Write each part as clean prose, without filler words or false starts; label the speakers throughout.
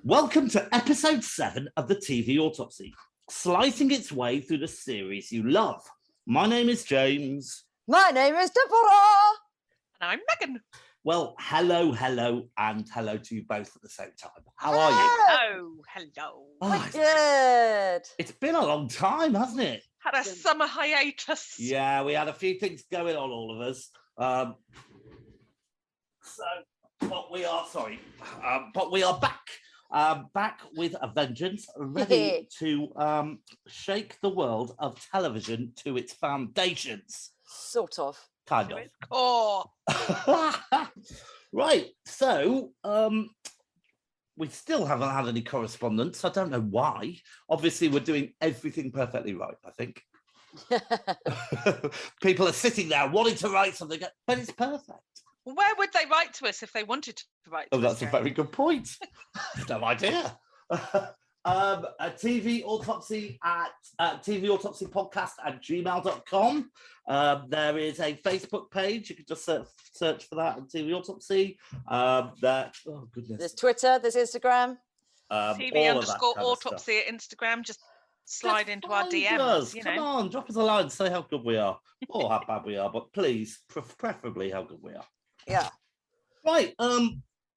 Speaker 1: Welcome to episode 7 of the TV Autopsy, slicing its way through the series you love. My name is James.
Speaker 2: My name is Deborah.
Speaker 3: And I'm Megan.
Speaker 1: Well, hello, and hello to you both at the same time. How are you?
Speaker 3: Oh, hello.
Speaker 1: Oh,
Speaker 2: Good.
Speaker 1: it's been a long time, hasn't it?
Speaker 3: Had a summer hiatus.
Speaker 1: Yeah, we had a few things going on, all of us. But we are back. Back with a vengeance, ready to shake the world of television to its foundations.
Speaker 2: Sort of.
Speaker 1: Kind of.
Speaker 3: Its core.
Speaker 1: Right, so we still haven't had any correspondence. I don't know why. Obviously, we're doing everything perfectly right, I think. People are sitting there wanting to write something, but it's perfect.
Speaker 3: Where would they write to us if they wanted to write to us?
Speaker 1: Oh, that's a very good point. No idea. A TV Autopsy at TV Autopsy Podcast at gmail.com. There is a Facebook page. You can just search for that on TV Autopsy. Oh, goodness.
Speaker 2: There's Twitter, there's Instagram.
Speaker 3: TV_autopsy at Instagram. Just slide into our DMs.
Speaker 1: Come on, drop us a line, say how good we are or how bad we are, but please, preferably how good we are.
Speaker 2: Yeah.
Speaker 1: Right.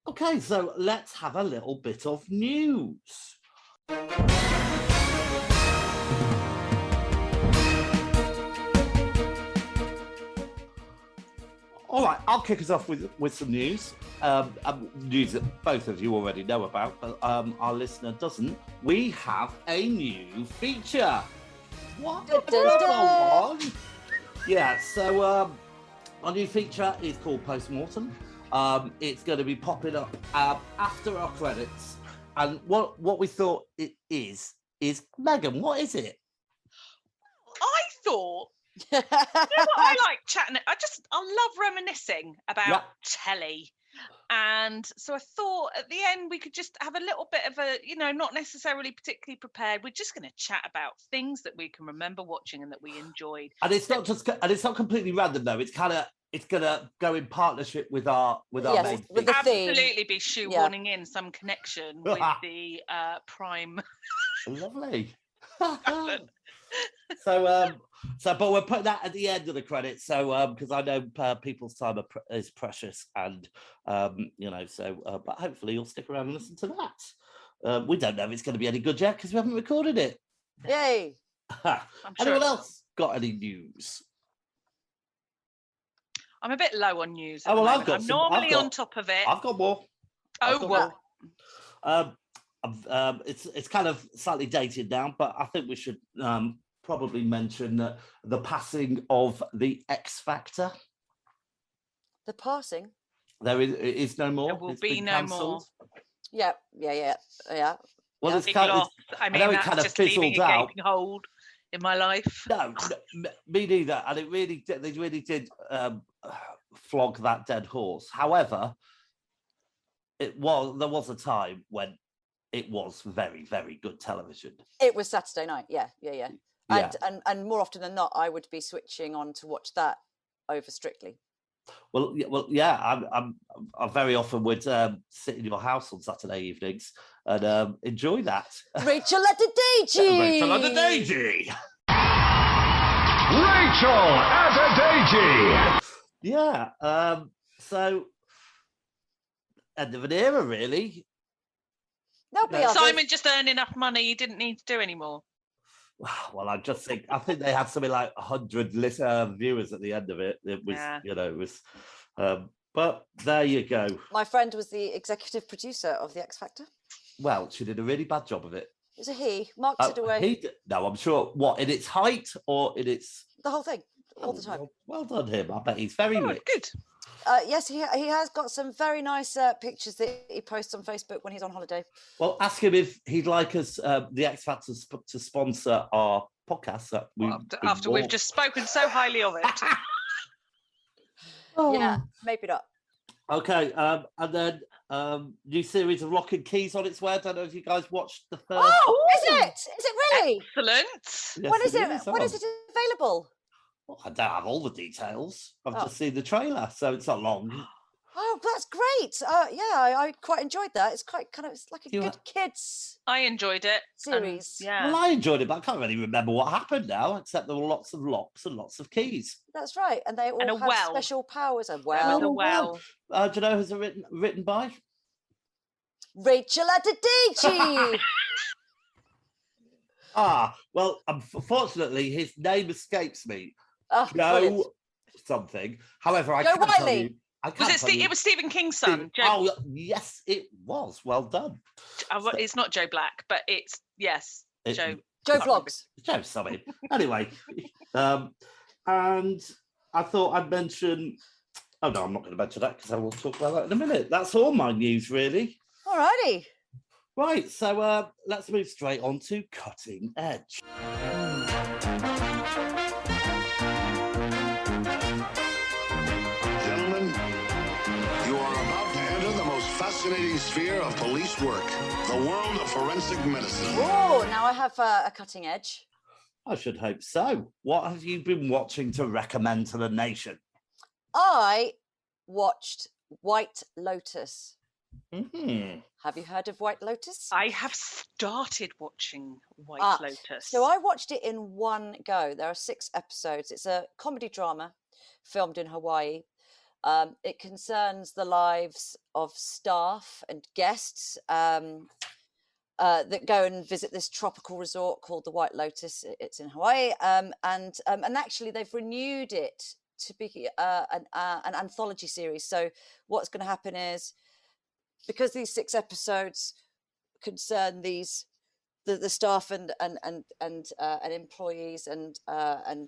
Speaker 1: Okay, so let's have a little bit of news. All right, I'll kick us off with some news. News that both of you already know about, but our listener doesn't. We have a new feature. What? Yeah, so our new feature is called Post Mortem. It's going to be popping up after our credits. And what we thought it is Megan, what is it?
Speaker 3: I thought, you know what, I like chatting. I love reminiscing about telly. And so I thought at the end we could just have a little bit of a, not necessarily particularly prepared. We're just going to chat about things that we can remember watching and that we enjoyed.
Speaker 1: And it's not completely random though. It's going to go in partnership with our main
Speaker 2: with the theme.
Speaker 3: Absolutely be shoehorning in some connection with the prime.
Speaker 1: Lovely. But we're putting that at the end of the credits. So because I know people's time is precious, and but hopefully you'll stick around and listen to that. We don't know if it's going to be any good yet because we haven't recorded it.
Speaker 2: Yay!
Speaker 1: Anyone else got any news?
Speaker 3: I'm a bit low on news.
Speaker 1: I'm
Speaker 3: normally on top of it.
Speaker 1: I've got more. It's kind of slightly dated now, but I think we should probably mention the passing of the X Factor.
Speaker 2: The passing?
Speaker 1: There is no more.
Speaker 3: There will be no more.
Speaker 2: Yeah.
Speaker 1: Well, it's
Speaker 3: big
Speaker 1: kind
Speaker 3: loss.
Speaker 1: of.
Speaker 3: I mean, that's
Speaker 1: kind of
Speaker 3: just leaving a
Speaker 1: out.
Speaker 3: gaping hole in my life.
Speaker 1: No, me neither. And it really did. They really did flog that dead horse. However, there was a time when it was very, very good television.
Speaker 2: It was Saturday night. Yeah. And more often than not, I would be switching on to watch that over Strictly.
Speaker 1: Well, yeah. I very often would sit in your house on Saturday evenings and enjoy that.
Speaker 2: Rachel at the Deji.
Speaker 4: Rachel Adedeji.
Speaker 1: Yeah. So end of an era, really.
Speaker 3: Simon just earned enough money he didn't need to do anymore.
Speaker 1: Well, I think they had something like 100 viewers at the end of it. It was, but there you go.
Speaker 2: My friend was the executive producer of the X Factor.
Speaker 1: Well, she did a really bad job of it.
Speaker 2: It was a he. Marked it away.
Speaker 1: No, I'm sure. What, in its height or in its...
Speaker 2: The whole thing, all the time.
Speaker 1: Well done him. I bet he's very rich.
Speaker 3: Good.
Speaker 2: Yes, he has got some very nice pictures that he posts on Facebook when he's on holiday.
Speaker 1: Well, ask him if he'd like us, the X Factor, to sponsor our podcast.
Speaker 3: After we've just spoken so highly of it.
Speaker 2: Yeah, maybe not.
Speaker 1: Okay, and then new series of Lock and Keys on its way. I don't know if you guys watched the first.
Speaker 2: Oh, is it? Is it really?
Speaker 3: Excellent.
Speaker 1: Yes,
Speaker 2: When is it? When is it available?
Speaker 1: Well, I don't have all the details. I've just seen the trailer, so it's not long.
Speaker 2: Oh, that's great. I quite enjoyed that. It's quite it's like a good kids
Speaker 3: I enjoyed it.
Speaker 2: series.
Speaker 1: Well, I enjoyed it, but I can't really remember what happened now, except there were lots of locks and lots of keys.
Speaker 2: That's right. And they all have special powers as
Speaker 3: There was a
Speaker 2: well.
Speaker 3: well.
Speaker 1: Do you know who's written by?
Speaker 2: Rachel Adedeji.
Speaker 1: Well, unfortunately, his name escapes me.
Speaker 2: Oh,
Speaker 1: Joe something. However, I
Speaker 2: Joe
Speaker 1: can't tell
Speaker 2: Wiley.
Speaker 1: you. I can't tell you.
Speaker 3: It was Stephen King's son.
Speaker 1: Oh, yes, it was. Well done.
Speaker 3: It's not Joe Black, but it's Joe.
Speaker 2: Joe Vlogs.
Speaker 1: Joe something. Anyway, and I thought I'd mention. Oh no, I'm not going to mention that because I will talk about that in a minute. That's all my news, really.
Speaker 2: Alrighty.
Speaker 1: Right, so let's move straight on to Cutting Edge.
Speaker 5: Gentlemen, you are about to enter the most fascinating sphere of police work, the world of forensic medicine.
Speaker 2: Oh, now I have a Cutting Edge.
Speaker 1: I should hope so. What have you been watching to recommend to the nation?
Speaker 2: I watched White Lotus.
Speaker 1: Mm-hmm.
Speaker 2: Have you heard of White Lotus?
Speaker 3: I have started watching White Lotus.
Speaker 2: So I watched it in one go. There are 6 episodes. It's a comedy drama filmed in Hawaii. It concerns the lives of staff and guests that go and visit this tropical resort called the White Lotus. It's in Hawaii, and actually they've renewed it to be an anthology series. So what's going to happen is, because these 6 episodes concern the staff and employees and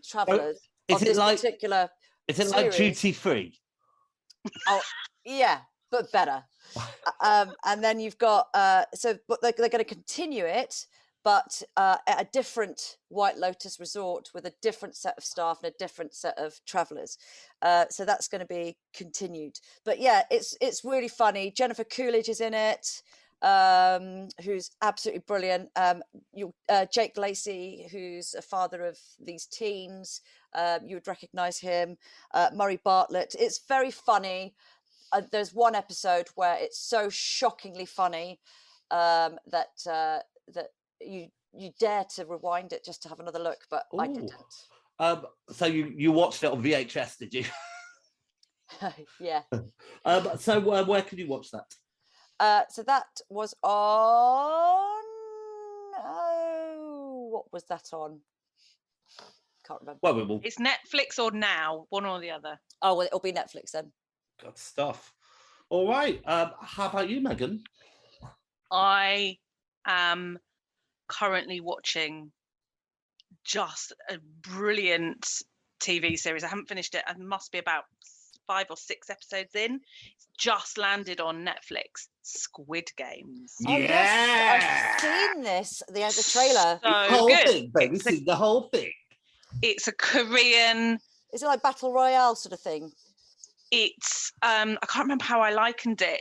Speaker 2: travellers of this particular
Speaker 1: Is it
Speaker 2: series.
Speaker 1: like Duty Free?
Speaker 2: Oh yeah, but better. And then you've got but they're going to continue it, but at a different White Lotus resort with a different set of staff and a different set of travellers. So that's going to be continued. But yeah, it's really funny. Jennifer Coolidge is in it, who's absolutely brilliant. Jake Lacey, who's a father of these teens, you would recognise him. Murray Bartlett. It's very funny. There's one episode where it's so shockingly funny that you dare to rewind it just to have another look, but I didn't.
Speaker 1: So you watched it on VHS, did you?
Speaker 2: Yeah.
Speaker 1: So where can you watch that?
Speaker 2: So that was on. What was that on? Can't remember.
Speaker 1: Well,
Speaker 3: It's Netflix or Now, one or the other.
Speaker 2: Oh, well, it'll be Netflix then.
Speaker 1: Good stuff. All right. How about you, Megan?
Speaker 3: I am currently watching just a brilliant TV series. I haven't finished it. I must be about 5 or 6 episodes in. It's just landed on Netflix. Squid Games.
Speaker 2: Oh, yes, I've seen this. The trailer.
Speaker 3: So
Speaker 1: the whole
Speaker 3: good.
Speaker 1: thing, baby. See the whole thing.
Speaker 3: It's a Korean.
Speaker 2: Is it like Battle Royale sort of thing?
Speaker 3: It's I can't remember how I likened it.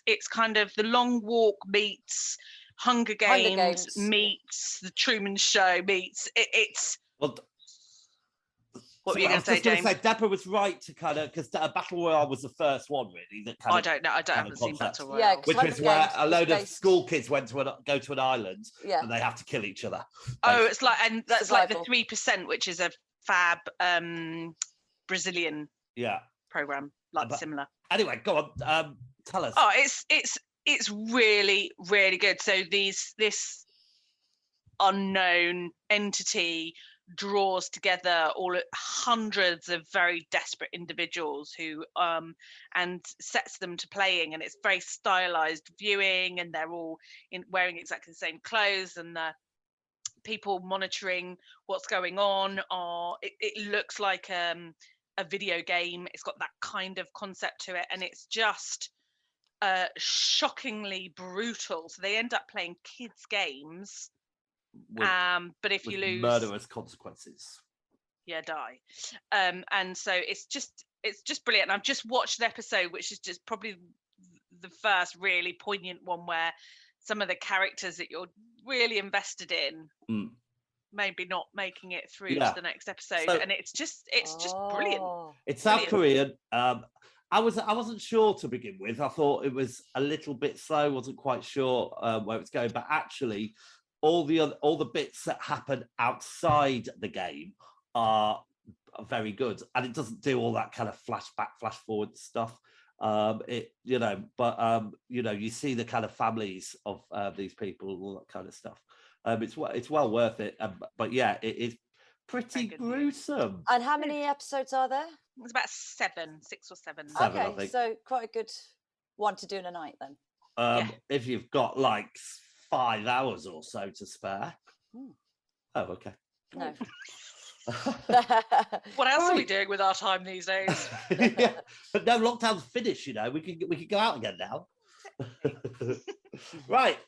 Speaker 3: It's kind of The Long Walk meets Hunger Games meets The Truman Show meets it's.
Speaker 1: Well,
Speaker 3: what were you going to say, James?
Speaker 1: Deborah was right to kind of, because Battle Royale was the first one, really. That kind
Speaker 3: I don't know. I haven't seen Battle Royale.
Speaker 2: Yeah,
Speaker 1: which is where a load of school kids went to go to an island, and they have to kill each other.
Speaker 3: Oh, it's like, and that's
Speaker 2: Survival.
Speaker 3: like the 3%, which is a fab Brazilian program, similar.
Speaker 1: Anyway, go on. Tell us.
Speaker 3: Oh, it's really, really good. So this unknown entity draws together hundreds of very desperate individuals who and sets them to playing, and it's very stylized viewing, and they're all wearing exactly the same clothes, and the people monitoring what's going on it looks like a video game. It's got that kind of concept to it, and it's just shockingly brutal. So they end up playing kids games, but if you lose,
Speaker 1: murderous consequences,
Speaker 3: die. And so it's just brilliant. And I've just watched an episode which is just probably the first really poignant one, where some of the characters that you're really invested in maybe not making it through to the next episode, and it's just brilliant.
Speaker 1: It's South Korean. I wasn't sure to begin with. I thought it was a little bit slow. Wasn't quite sure where it's going, but actually, all the bits that happen outside the game are very good, and it doesn't do all that kind of flashback, flash forward stuff. You see the kind of families of these people, all that kind of stuff. It's well worth it. But yeah, it is pretty gruesome.
Speaker 2: And how many episodes are there?
Speaker 3: It's about 6 or 7.
Speaker 1: Seven, I
Speaker 2: Okay,
Speaker 1: think.
Speaker 2: so quite a good one to do in a night then.
Speaker 1: If you've got like 5 hours or so to spare. Oh, okay.
Speaker 2: No.
Speaker 3: What else are we doing with our time these days?
Speaker 1: Yeah. But no, lockdown's finished, we can go out again now. Right.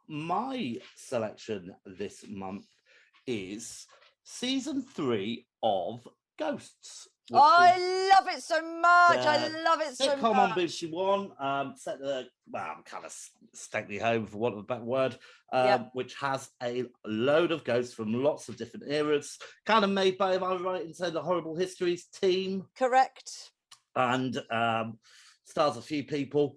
Speaker 1: My selection this month is season 3 of Ghosts.
Speaker 2: I love it so much. I love it so much.
Speaker 1: Sitcom on BBC One, set kind of stately home, for want of a better word, which has a load of ghosts from lots of different eras, kind of made by, am I right in saying, the Horrible Histories team?
Speaker 2: Correct.
Speaker 1: And stars a few people.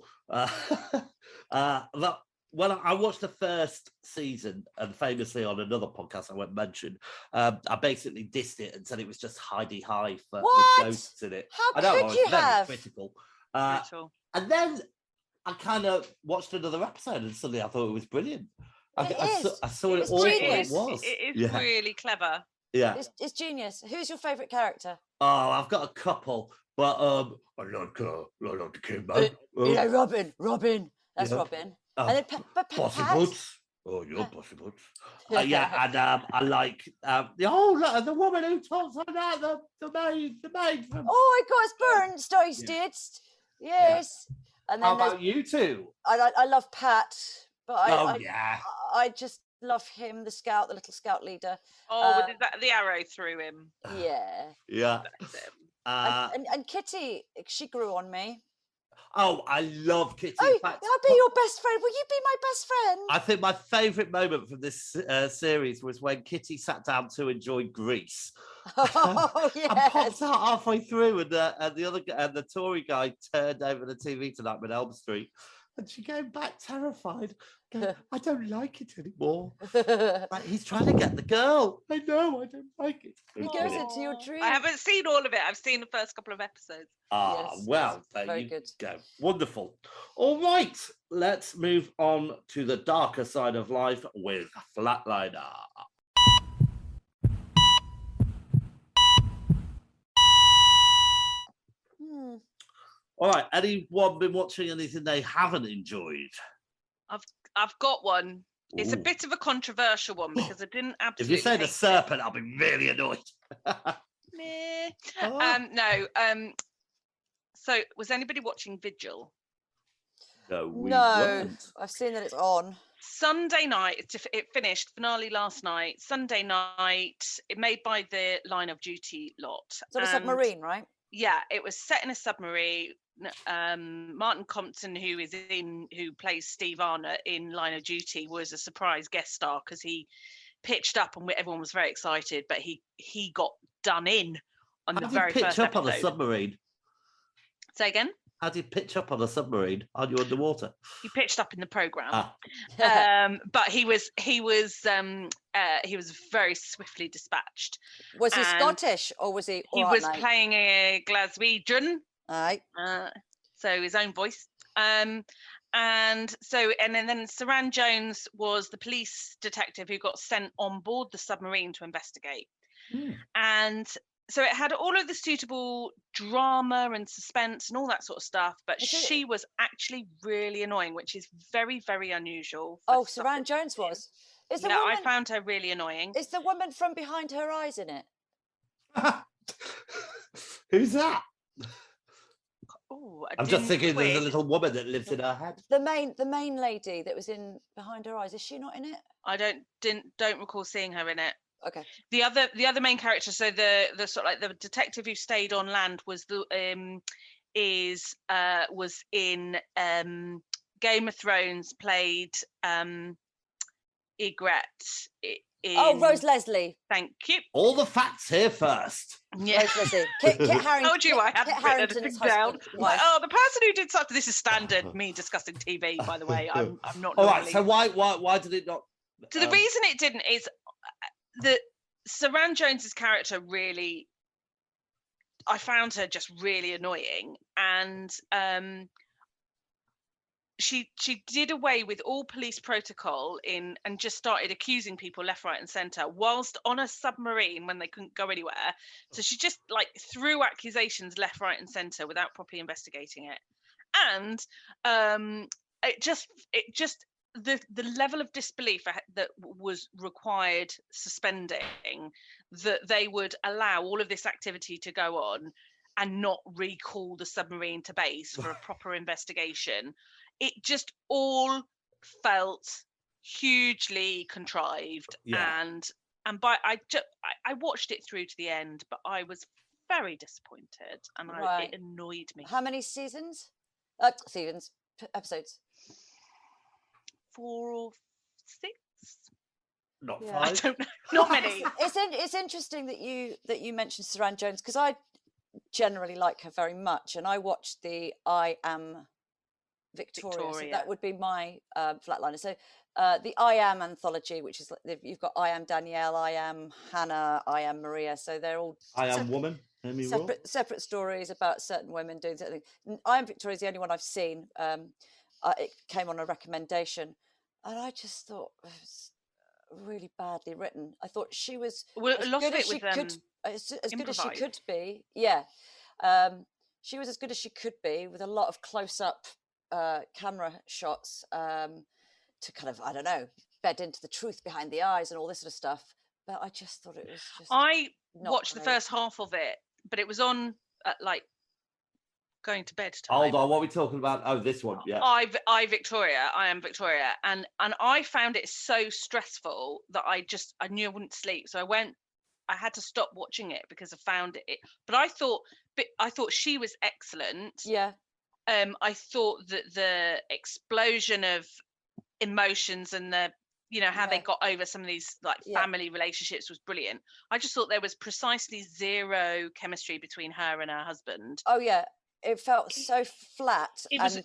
Speaker 1: When I watched the first season, and famously on another podcast I won't mention, I basically dissed it and said it was just Heidi High with ghosts in it.
Speaker 2: How could you have?
Speaker 1: Critical. And then I kind of watched another episode, and suddenly I thought it was brilliant. I saw it all for what it was.
Speaker 3: It is really clever.
Speaker 1: Yeah,
Speaker 2: it's genius. Who's your favourite character?
Speaker 1: Oh, I've got a couple, but I like the Kimbo.
Speaker 2: Robin. That's Robin. And then
Speaker 1: Bossy Boots. Oh, you're Bossy Boots. And I like the woman who talks like that, the maid from.
Speaker 2: Oh, I got his burnt. Yes.
Speaker 1: Yeah.
Speaker 2: And then
Speaker 1: how about you two?
Speaker 2: I love Pat, but
Speaker 1: I
Speaker 2: just love him, the little scout leader.
Speaker 3: Oh, with the arrow through him.
Speaker 2: Yeah. And Kitty, she grew on me.
Speaker 1: Oh, I love Kitty.
Speaker 2: Oh, I'll be your best friend. Will you be my best friend?
Speaker 1: I think my favourite moment from this series was when Kitty sat down to enjoy Grease.
Speaker 2: Oh, yes.
Speaker 1: And popped out halfway through, and the Tory guy turned over the TV to Nightmare on Elm Street, and she came back terrified. I don't like it anymore. Like, he's trying to get the girl. I know, I don't like it.
Speaker 2: He goes into your dream.
Speaker 3: I haven't seen all of it. I've seen the first couple of episodes.
Speaker 1: There you go. Wonderful. All right, let's move on to the darker side of life with Flatliner. All right, anyone been watching anything they haven't enjoyed?
Speaker 3: I've got one. It's a bit of a controversial one because I didn't absolutely.
Speaker 1: If you say the Serpent, I'll be really annoyed.
Speaker 3: Meh. No. So, was anybody watching Vigil?
Speaker 1: No, we weren't.
Speaker 2: I've seen that it's on.
Speaker 3: Sunday night, it finished, finale last night. Sunday night, it made by the Line of Duty lot.
Speaker 2: It's on a submarine, right?
Speaker 3: Yeah, it was set in a submarine. Martin Compton, who plays Steve Arnott in Line of Duty, was a surprise guest star because he pitched up and everyone was very excited, but he got done in on the very first episode.
Speaker 1: How did he pitch up on a submarine?
Speaker 3: Say again?
Speaker 1: How did he pitch up on a submarine? Are you underwater?
Speaker 3: He pitched up in the program, but he was very swiftly dispatced.
Speaker 2: Was he Scottish or was he?
Speaker 3: He was playing a Glaswegian.
Speaker 2: Aye.
Speaker 3: So his own voice. And then Saran Jones was the police detective who got sent on board the submarine to investigate. And so it had all of the suitable drama and suspense and all that sort of stuff, but she was actually really annoying, which is very, very unusual.
Speaker 2: Oh, Saran Jones was?
Speaker 3: I found her really annoying.
Speaker 2: Is the woman from Behind Her Eyes in it?
Speaker 1: Who's that?
Speaker 3: Oh,
Speaker 1: I'm just thinking there's a little woman that lives in her head.
Speaker 2: The main lady that was in Behind Her Eyes, is she not in it?
Speaker 3: I don't recall seeing her in it.
Speaker 2: Okay.
Speaker 3: The other main character, so the sort of like the detective who stayed on land was was in Game of Thrones, played Ygritte in...
Speaker 2: Oh, Rose Leslie.
Speaker 3: Thank you.
Speaker 1: All the facts here first.
Speaker 3: Yeah.
Speaker 2: Rose Leslie. Kit Harington.
Speaker 3: Told you I hadn't
Speaker 2: Kit
Speaker 3: written
Speaker 2: Harington's
Speaker 3: anything down.
Speaker 2: husband, wife.
Speaker 3: Oh, the person who did something. This is standard. Me discussing TV, by the way. I'm not.
Speaker 1: All
Speaker 3: normally...
Speaker 1: right. So why did it not?
Speaker 3: So the reason it didn't is that Saran Jones's character really, I found her just really annoying, and she did away with all police protocol and just started accusing people left, right, and centre whilst on a submarine when they couldn't go anywhere. So she just like threw accusations left, right, and centre without properly investigating it, and it just the level of disbelief that was required suspending, that they would allow all of this activity to go on and not recall the submarine to base for a proper investigation. It just all felt hugely contrived. And by I watched it through to the end, but I was very disappointed, and it annoyed me.
Speaker 2: How many seasons? Episodes?
Speaker 3: 4 or 6.
Speaker 1: Not 5.
Speaker 3: I don't know. Not many.
Speaker 2: It's interesting that you mentioned Saran Jones, because I generally like her very much, and I watched the I Am Victoria. So that would be my flatliner. So the I Am anthology, which is you've got I Am Danielle, I Am Hannah, I Am Maria. So they're all
Speaker 1: I Am Woman.
Speaker 2: Separate stories about certain women doing something. I Am Victoria is the only one I've seen. It came on a recommendation, and I just thought it was really badly written. I thought she was as good as she could be. Yeah, she was as good as she could be, with a lot of close-up camera shots to kind of, I don't know, bed into the truth behind the eyes and all this sort of stuff. But I just thought it was just.
Speaker 3: I watched the first half of it, but it was on at like going to bed time.
Speaker 1: Hold on, what are we talking about? Oh, this one, yeah.
Speaker 3: I Am Victoria, and I found it so stressful that I knew I wouldn't sleep, so I had to stop watching it because I found it. But I thought she was excellent.
Speaker 2: Yeah.
Speaker 3: I thought that the explosion of emotions and the how they got over some of these like family relationships was brilliant. I just thought there was precisely zero chemistry between her and her husband.
Speaker 2: Oh yeah. It felt so flat.
Speaker 3: It was,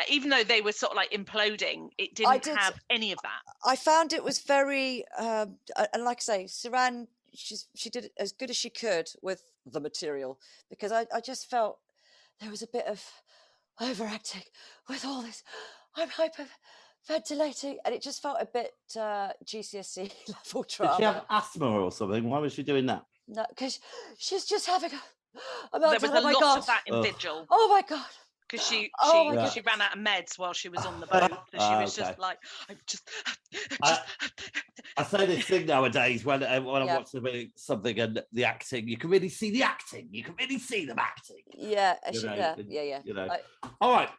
Speaker 3: even though they were sort of like imploding, it didn't have any of that.
Speaker 2: I found it was very, and like I say, Saran, she did as good as she could with the material, because I just felt there was a bit of overacting with all this. I'm hyperventilating, and it just felt a bit GCSE level drama.
Speaker 1: Did she have asthma or something? Why was she doing that?
Speaker 2: No, because she's just having a...
Speaker 3: There was a lot of that in Vigil.
Speaker 2: Oh my God.
Speaker 3: Because she ran out of meds while she was on the boat. So she was just like,
Speaker 1: I say this thing nowadays when I watch something and the acting, you can really see the acting. You can really see them acting.
Speaker 2: Yeah,
Speaker 1: All right.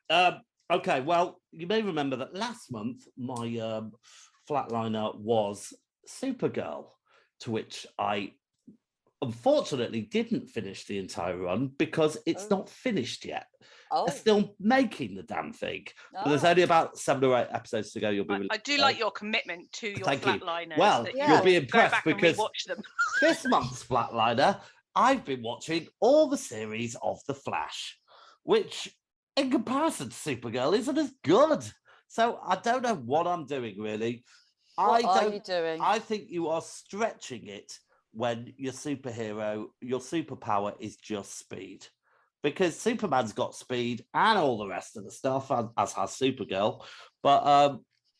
Speaker 1: Okay. Well, you may remember that last month my flatliner was Supergirl, to which I unfortunately didn't finish the entire run because it's not finished yet. They're still making the damn thing. But there's only about 7 or 8 episodes to go. You'll be.
Speaker 3: I do like your commitment to your flatliners.
Speaker 1: Well, you'll be impressed because
Speaker 3: watch them.
Speaker 1: This month's flatliner, I've been watching all the series of The Flash, which, in comparison to Supergirl, isn't as good. So I don't know what I'm doing really.
Speaker 2: What are you doing?
Speaker 1: I think you are stretching it when your superpower is just speed, because Superman's got speed and all the rest of the stuff, as has Supergirl, but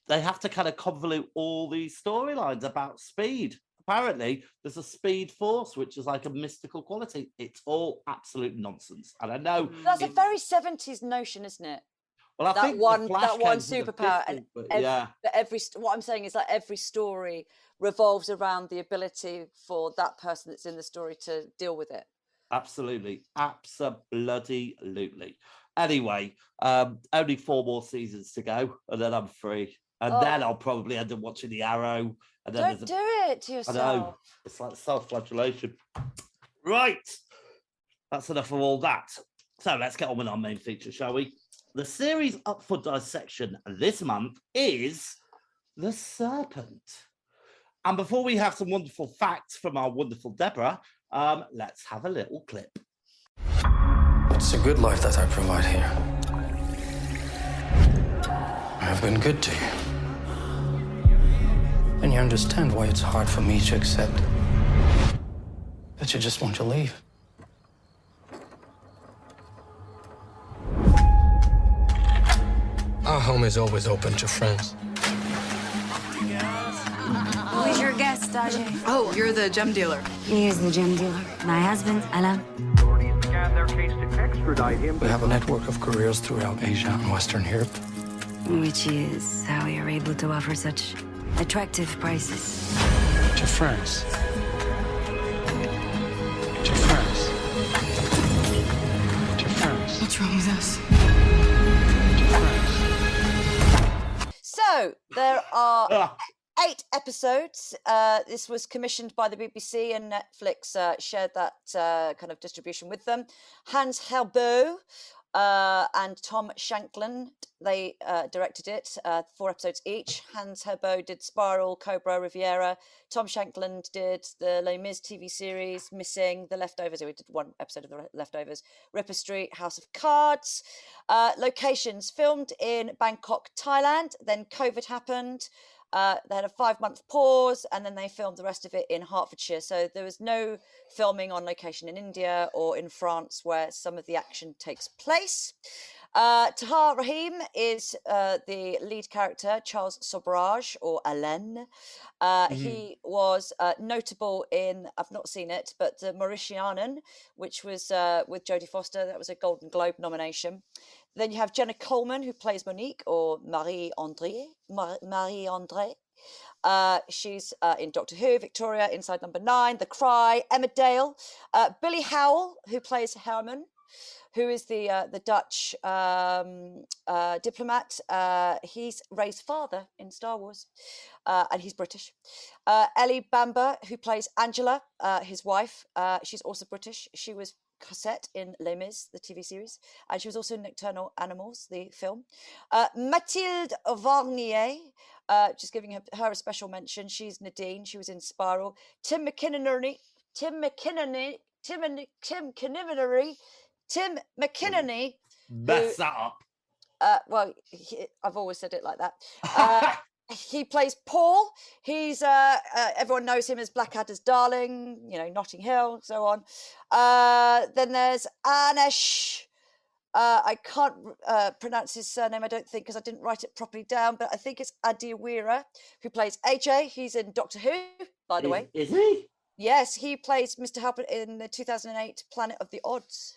Speaker 1: they have to kind of convolute all these storylines about speed. Apparently there's a speed force which is like a mystical quality. It's all absolute nonsense, and I know
Speaker 2: that's a very 70s notion, isn't it?
Speaker 1: Well, I think
Speaker 2: that one superpower, and what I'm saying is that every story revolves around the ability for that person that's in the story to deal with it.
Speaker 1: Absolutely. Anyway, only 4 more seasons to go, and then I'm free. And then I'll probably end up watching The Arrow. And then
Speaker 2: don't do it to yourself.
Speaker 1: I know. It's like self-flagellation. Right. That's enough of all that. So let's get on with our main feature, shall we? The series up for dissection this month is The Serpent. And before we have some wonderful facts from our wonderful Deborah, let's have a little clip.
Speaker 6: It's a good life that I provide here. I have been good to you. And you understand why it's hard for me to accept that you just want to leave. Our home is always open to friends.
Speaker 7: Who's your guest, Ajay?
Speaker 8: Oh, you're the gem dealer.
Speaker 7: He is the gem dealer. My husband, Alan.
Speaker 4: Authorities began their case to extradite him.
Speaker 6: We have a network of couriers throughout Asia and Western Europe.
Speaker 7: Which is how we are able to offer such attractive prices.
Speaker 6: To France. To France. To France.
Speaker 8: What's wrong with us?
Speaker 6: To France.
Speaker 2: So there are 8 episodes. This was commissioned by the BBC, and Netflix shared that kind of distribution with them. Hans Helbo and Tom Shankland, they directed it, 4 episodes each. Hans Helbo did Spiral, Cobra, Riviera. Tom Shankland did the Les Mis TV series, Missing, The Leftovers. We did 1 episode of The Leftovers. Ripper Street, House of Cards. Locations filmed in Bangkok, Thailand. Then COVID happened. They had a 5-month pause, and then they filmed the rest of it in Hertfordshire. So there was no filming on location in India or in France, where some of the action takes place. Tahar Rahim is the lead character, Charles Sobrage, or Alain. He was notable in, I've not seen it, but Mauritianen, which was with Jodie Foster. That was a Golden Globe nomination. Then you have Jenna Coleman, who plays Monique, or Marie-André. She's in Doctor Who, Victoria, Inside Number 9, The Cry, Emma Dale. Billy Howell, who plays Herman, who is the Dutch diplomat. He's Rey's father in Star Wars, and he's British. Ellie Bamber, who plays Angela, his wife. She's also British. She was Cosette in Les Mis, the TV series, and she was also in Nocturnal Animals, the film. Mathilde Varnier, just giving her a special mention. She's Nadine. She was in Spiral. Tim McInerney.
Speaker 1: Mess that up.
Speaker 2: Well, I've always said it like that. He plays Paul. He's everyone knows him as Blackadder's darling, Notting Hill, so on. Then there's Anesh. I can't pronounce his surname, I don't think, because I didn't write it properly down, but I think it's Adiwira, who plays AJ. He's in Doctor Who, by the way.
Speaker 1: Is he?
Speaker 2: Yes, he plays Mr. Halpert in the 2008 Planet of the Odds.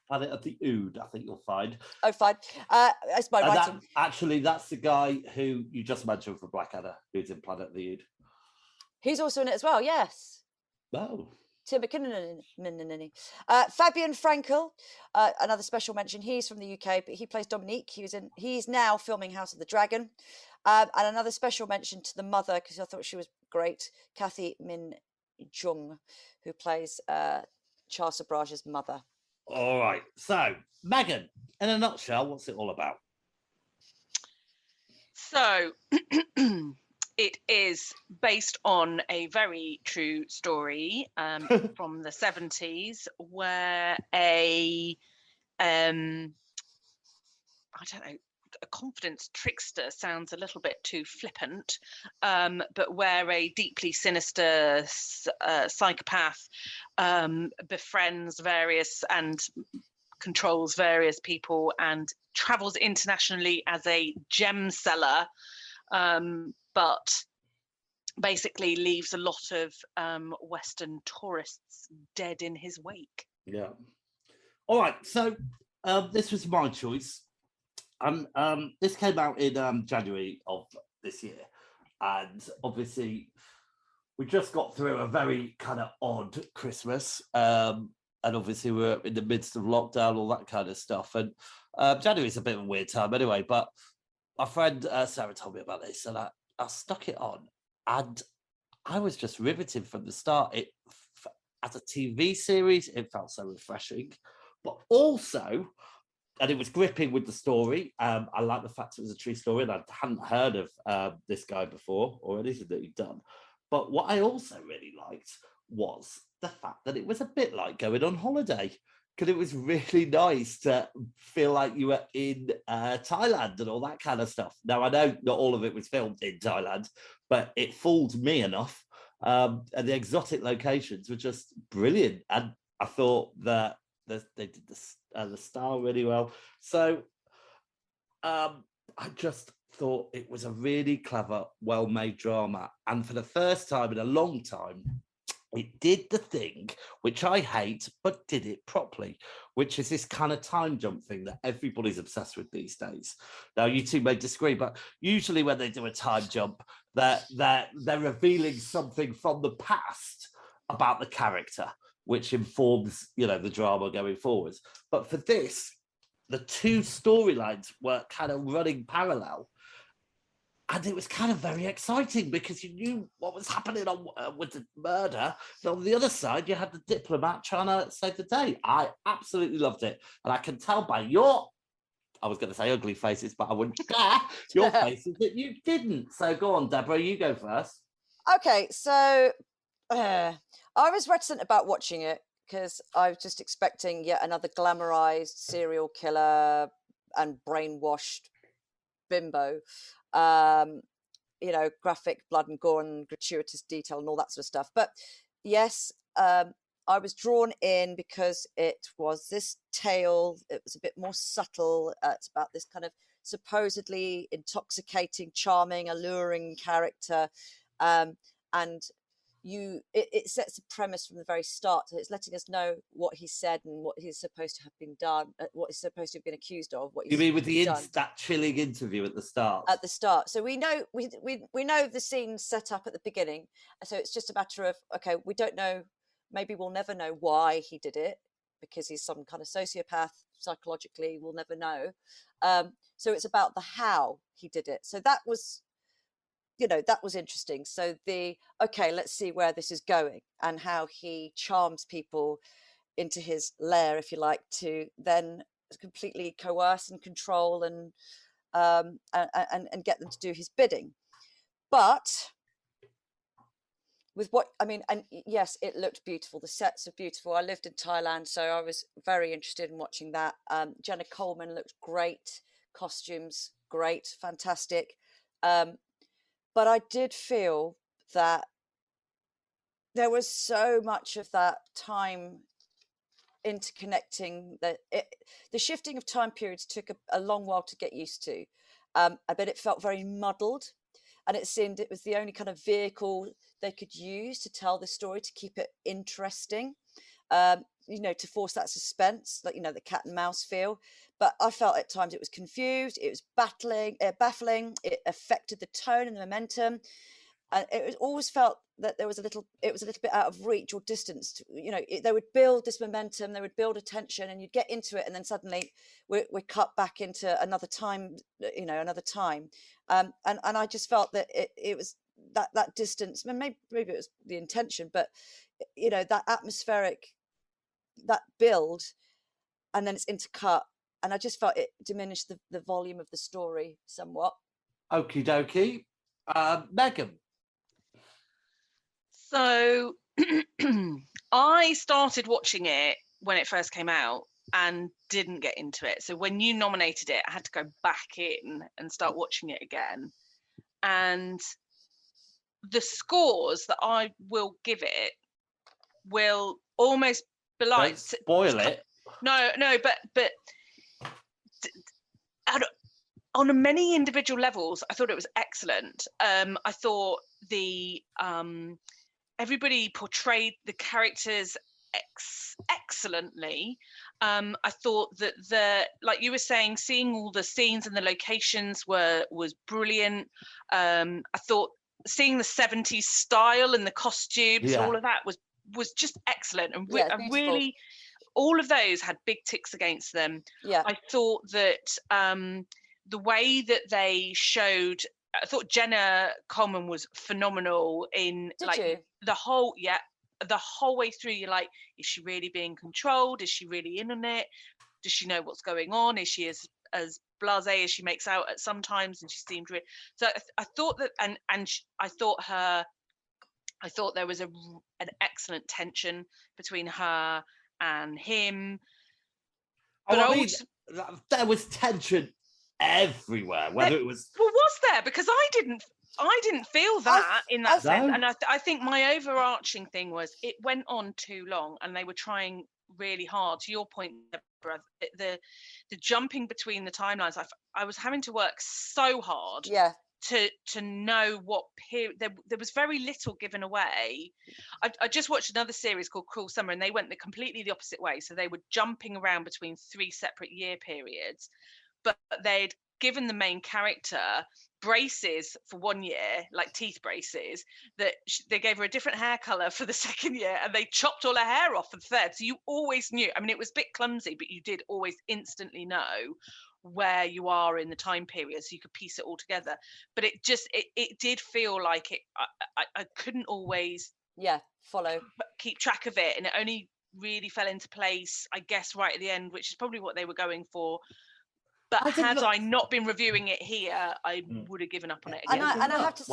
Speaker 1: Planet of the Ood, I think you'll find.
Speaker 2: Oh, fine. It's my writing.
Speaker 1: That's the guy who you just mentioned for Blackadder, who's in Planet of the Ood.
Speaker 2: He's also in it as well, yes.
Speaker 1: Oh.
Speaker 2: Tim McKinnon. Fabian Frankel, another special mention. He's from the UK, but he plays Dominique. He's now filming House of the Dragon. And another special mention to the mother, because I thought she was great, Kathy Min Jung, who plays Charles Sobrage's mother.
Speaker 1: All right. So, Megan, in a nutshell, what's it all about?
Speaker 3: So, it is based on a very true story from the 70s, where a confidence trickster sounds a little bit too flippant, but where a deeply sinister psychopath befriends various and controls various people and travels internationally as a gem seller, but basically leaves a lot of Western tourists dead in his wake.
Speaker 1: Yeah. All right. So this was my choice. This came out in January of this year, and obviously we just got through a very kind of odd Christmas, and obviously we're in the midst of lockdown, all that kind of stuff, and January's a bit of a weird time anyway, but my friend Sarah told me about this, and I stuck it on, and I was just riveted from the start. It, as a TV series, it felt so refreshing, but also, and it was gripping with the story. I like the fact it was a true story, and I hadn't heard of this guy before or anything that he'd done. But what I also really liked was the fact that it was a bit like going on holiday, because it was really nice to feel like you were in Thailand and all that kind of stuff. Now, I know not all of it was filmed in Thailand, but it fooled me enough. And the exotic locations were just brilliant. And I thought that they did the style really well. So I just thought it was a really clever, well-made drama. And for the first time in a long time, it did the thing which I hate, but did it properly, which is this kind of time jump thing that everybody's obsessed with these days. Now, you two may disagree, but usually when they do a time jump, they're revealing something from the past about the character, which informs, the drama going forwards. But for this, the two storylines were kind of running parallel. And it was kind of very exciting because you knew what was happening with the murder. And on the other side, you had the diplomat trying to save the day. I absolutely loved it. And I can tell by I was going to say ugly faces, but I wouldn't dare, your faces that you didn't. So go on, Deborah, you go first.
Speaker 2: Okay, so I was reticent about watching it because I was just expecting yet another glamorized serial killer and brainwashed bimbo. Graphic blood and gore and gratuitous detail and all that sort of stuff. But yes, I was drawn in because it was this tale. It was a bit more subtle. It's about this kind of supposedly intoxicating, charming, alluring character. And it sets a premise from the very start. So it's letting us know what he said and what he's supposed to have been done, what he's supposed to have been accused of. What
Speaker 1: you mean with that chilling interview at the start?
Speaker 2: At the start, so we know the scene set up at the beginning. So it's just a matter of, okay, we don't know. Maybe we'll never know why he did it because he's some kind of sociopath. Psychologically, we'll never know. So it's about the how he did it. So that was. That was interesting. So let's see where this is going and how he charms people into his lair, if you like, to then completely coerce and control and get them to do his bidding. But with and yes, it looked beautiful. The sets are beautiful. I lived in Thailand, so I was very interested in watching that. Jenna Coleman looked great. Costumes, great, fantastic. But I did feel that there was so much of that time interconnecting that the shifting of time periods took a long while to get used to. I bet it felt very muddled, and it seemed it was the only kind of vehicle they could use to tell the story, to keep it interesting, to force that suspense, like, the cat and mouse feel. But I felt at times it was confused, it was baffling, it affected the tone and the momentum. And it always felt that it was a little bit out of reach or distance. They would build this momentum, they would build a tension, and you'd get into it, and then suddenly we're cut back into another time, and I just felt that it was that distance. Maybe it was the intention, but that atmospheric, that build, and then it's intercut, and I just felt it diminished the volume of the story somewhat.
Speaker 1: Okie dokie. Megan.
Speaker 3: So I started watching it when it first came out and didn't get into it. So when you nominated it, I had to go back in and start watching it again. And the scores that I will give it will almost be like...
Speaker 1: Don't spoil it.
Speaker 3: No, but on many individual levels, I thought it was excellent. I thought everybody portrayed the characters excellently. I thought that like you were saying, seeing all the scenes and the locations was brilliant. I thought seeing the 70s style and the costumes, all of that was just excellent. And really, all of those had big ticks against them.
Speaker 2: Yeah.
Speaker 3: I thought that the way that they showed, I thought Jenna Coleman was phenomenal in the whole way through. You're like, is she really being controlled? Is she really in on it? Does she know what's going on? Is she as blasé as she makes out at sometimes? And she seemed really. So I thought that, and I thought her I thought there was an excellent tension between her and him. But
Speaker 1: there was tension everywhere, whether it was...
Speaker 3: Well, was there? Because I didn't feel that in that sense. And I think my overarching thing was it went on too long and they were trying really hard. To your point, Deborah, the jumping between the timelines, I was having to work so hard to know what period. There was very little given away. I just watched another series called Cruel Summer, and they went completely the opposite way. So they were jumping around between 3 separate year periods, but they'd given the main character braces for 1 year, like teeth braces, that they gave her a different hair color for the second year, and they chopped all her hair off for the third. So you always knew. I mean, it was a bit clumsy, but you did always instantly know where you are in the time period, so you could piece it all together. But it did feel like I couldn't always
Speaker 2: follow,
Speaker 3: keep track of it, and it only really fell into place, I guess, right at the end, which is probably what they were going for. But had I not been reviewing it here, I would have given up on it again.
Speaker 2: And I have to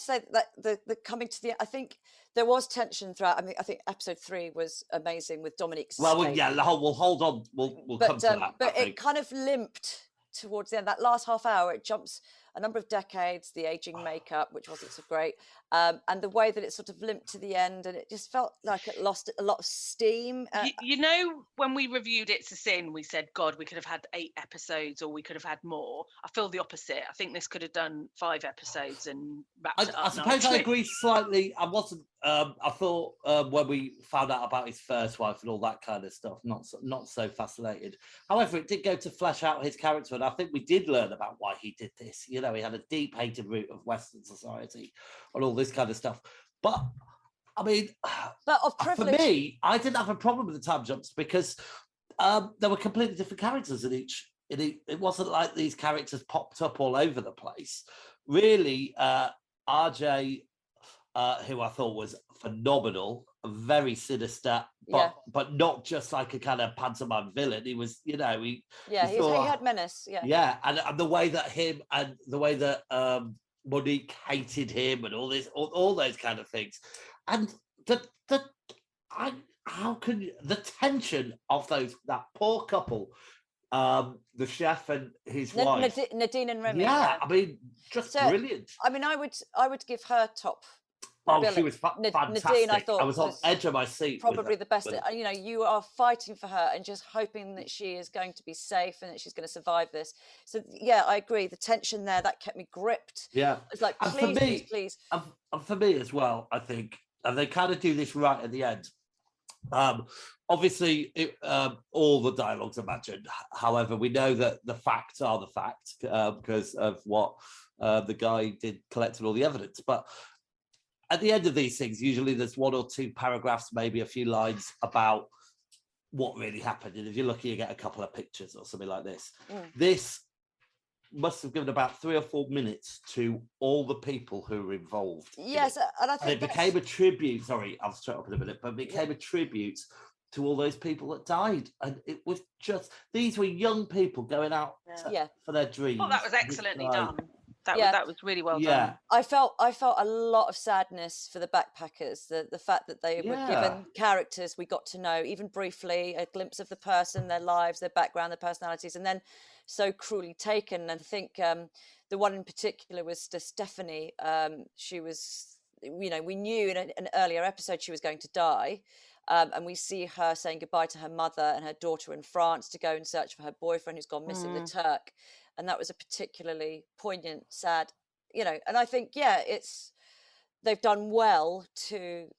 Speaker 2: say that, the coming to the, I think there was tension throughout. I mean, I think episode 3 was amazing with Dominique's.
Speaker 1: Well, we'll hold on. We'll come to that.
Speaker 2: But it kind of limped towards the end. That last half hour, it jumps a number of decades, the aging makeup, which wasn't so great, and the way that it sort of limped to the end, and it just felt like it lost a lot of steam.
Speaker 3: You know, when we reviewed It's a Sin, we said, God, we could have had 8 episodes, or we could have had more. I feel the opposite. I think this could have done 5 episodes and wrapped it up.
Speaker 1: I suppose I agree slightly. I wasn't. I thought when we found out about his first wife and all that kind of stuff, not so fascinated. However, it did go to flesh out his character, and I think we did learn about why he did this. You know, he had a deep-hated root of Western society and all this kind of stuff. But I mean, for me, I didn't have a problem with the time jumps because there were completely different characters in each. It wasn't like these characters popped up all over the place. Really, RJ, who I thought was phenomenal, very sinister, but not just like a kind of pantomime villain. He was, you know, he
Speaker 2: had menace.
Speaker 1: And the way that Monique hated him and all those kind of things, and the tension of that poor couple, the chef and his wife,
Speaker 2: Nadine and Remy.
Speaker 1: I mean, just brilliant.
Speaker 2: I mean, I would give her top.
Speaker 1: She was fantastic.
Speaker 2: Nadine, I thought,
Speaker 1: I was on edge of my seat.
Speaker 2: Probably the best. You know, you are fighting for her and just hoping that she is going to be safe and that she's going to survive this. So, yeah, I agree. The tension there, that kept me gripped.
Speaker 1: Yeah.
Speaker 2: It's like, please.
Speaker 1: And for me as well, I think, and they kind of do this right at the end. Obviously, all the dialogues are imagined. However, we know that the facts are the facts because of what the guy did collecting all the evidence. But at the end of these things, usually there's 1 or 2 paragraphs, maybe a few lines about what really happened. And if you're lucky, you get a couple of pictures or something like this. This must have given about 3 or 4 minutes to all the people who were involved.
Speaker 2: Yes, and I think
Speaker 1: it became a tribute. Sorry, I'll straight up in a minute, but it became a tribute to all those people that died. And it was just, these were young people going out for their dreams.
Speaker 3: Oh, that was excellently done. That was really well done.
Speaker 2: I felt a lot of sadness for the backpackers. The fact that they were given characters we got to know, even briefly, a glimpse of the person, their lives, their background, their personalities, and then so cruelly taken. And I think the one in particular was Stephanie. She was, you know, we knew in an earlier episode she was going to die. And we see her saying goodbye to her mother and her daughter in France to go and search for her boyfriend who's gone missing, the Turk. And that was a particularly poignant, sad, you know, and I think, they've done well to,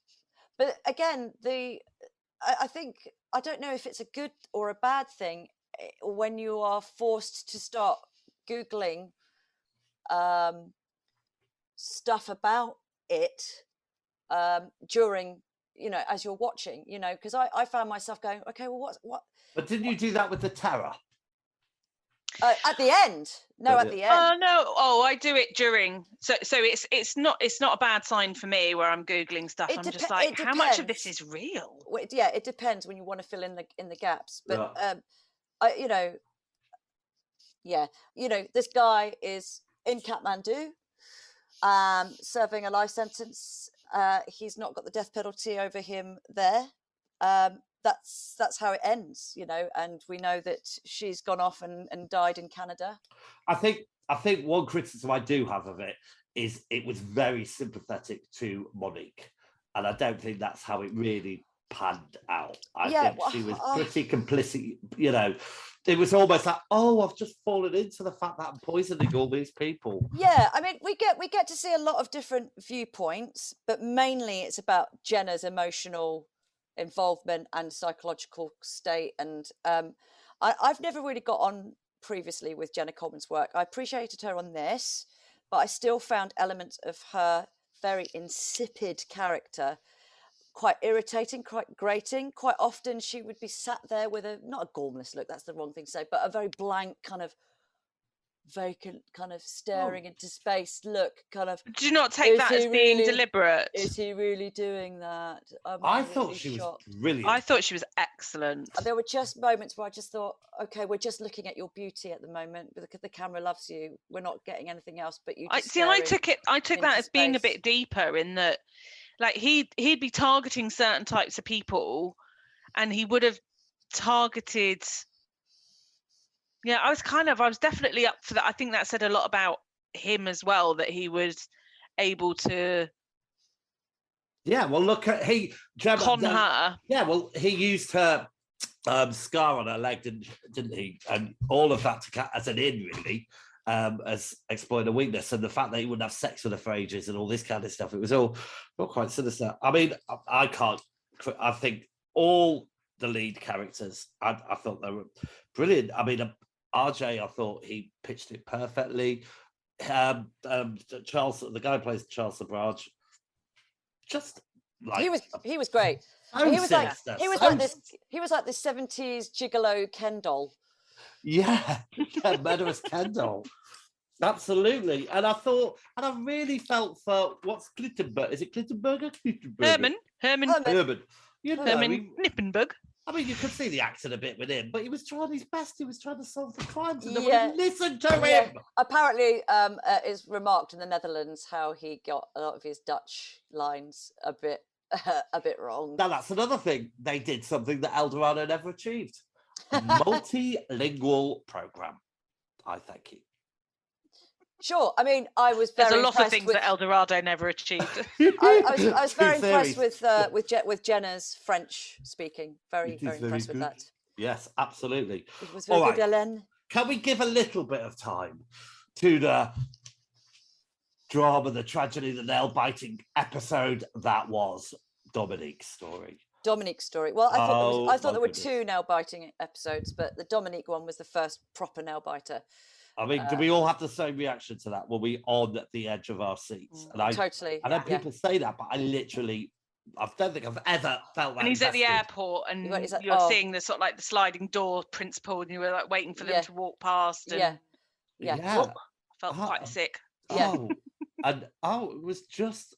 Speaker 2: but again, I think, I don't know if it's a good or a bad thing when you are forced to start Googling stuff about it during, you know, as you're watching, you know, because I found myself going, okay, well, what? But
Speaker 1: didn't you do that with the Terror?
Speaker 2: At the end. No, at the end.
Speaker 3: Oh no! Oh, I do it during. So it's not a bad sign for me where I'm googling stuff. I'm just like, how much of this is real?
Speaker 2: It depends when you want to fill in the gaps. But this guy is in Kathmandu, serving a life sentence, he's not got the death penalty over him there. That's how it ends, you know, and we know that she's gone off and died in Canada.
Speaker 1: I think one criticism I do have of it is it was very sympathetic to Monique, and I don't think that's how it really panned out. I think she was pretty complicit, you know. It was almost like, oh, I've just fallen into the fact that I'm poisoning all these people.
Speaker 2: Yeah, I mean, we get to see a lot of different viewpoints, but mainly it's about Jenna's emotional involvement and psychological state. And I've never really got on previously with Jenna Coleman's work. I appreciated her on this, but I still found elements of her very insipid character quite irritating, quite grating. Quite often she would be sat there with not a gormless look, that's the wrong thing to say, but a very blank kind of vacant kind of staring into space look, kind of.
Speaker 3: Do you not take that as being deliberate?
Speaker 2: Is he really doing that?
Speaker 1: I thought she was brilliant.
Speaker 3: I thought she was excellent.
Speaker 2: There were just moments where I just thought, okay, we're just looking at your beauty at the moment because the camera loves you. We're not getting anything else but you.
Speaker 3: I took that as being a bit deeper, in that, like, he'd be targeting certain types of people, and he would have targeted. Yeah, I was definitely up for that. I think that said a lot about him as well, that he was able to.
Speaker 1: Yeah, well, look at
Speaker 3: con her.
Speaker 1: Yeah, well, he used her scar on her leg, didn't he? And all of that as an in, really, as exploiting a weakness, and the fact that he wouldn't have sex with her for ages and all this kind of stuff. It was all quite sinister. I mean, I think all the lead characters, I thought they were brilliant. I mean, RJ, I thought he pitched it perfectly. Charles, the guy who plays Charles Labrage, just like
Speaker 2: he was great. He was like this 70s gigolo Ken doll.
Speaker 1: Yeah, murderous Ken doll. Absolutely. And I really felt for what's Klittenberg? Is it Klittenberg or Klittenberg? Herman. You know,
Speaker 3: Herman Knippenberg.
Speaker 1: I mean, you could see the accent a bit with him, but he was trying his best. He was trying to solve the crimes, and nobody listened to him.
Speaker 2: Apparently, it's remarked in the Netherlands how he got a lot of his Dutch lines a bit wrong.
Speaker 1: Now, that's another thing. They did something that Eldorado never achieved. Multilingual program. I thank you.
Speaker 2: Sure. I mean, I was very.
Speaker 3: There's a lot of things that Eldorado never achieved.
Speaker 2: I was very impressed with Jenna's French speaking. Very impressed with that.
Speaker 1: Yes, absolutely.
Speaker 2: It was very good, Hélène.
Speaker 1: Can we give a little bit of time to the drama, the tragedy, the nail-biting episode that was Dominique's story?
Speaker 2: Well, I thought there were two nail-biting episodes, but the Dominique one was the first proper nail-biter.
Speaker 1: I mean, do we all have the same reaction to that? Were we on the edge of our seats? And
Speaker 2: totally.
Speaker 1: I know people say that, but I don't think I've ever felt that.
Speaker 3: And he's at the airport, and you're seeing the sort of like the sliding door principle, and you were like waiting for them to walk past. And, I felt quite sick.
Speaker 1: It was just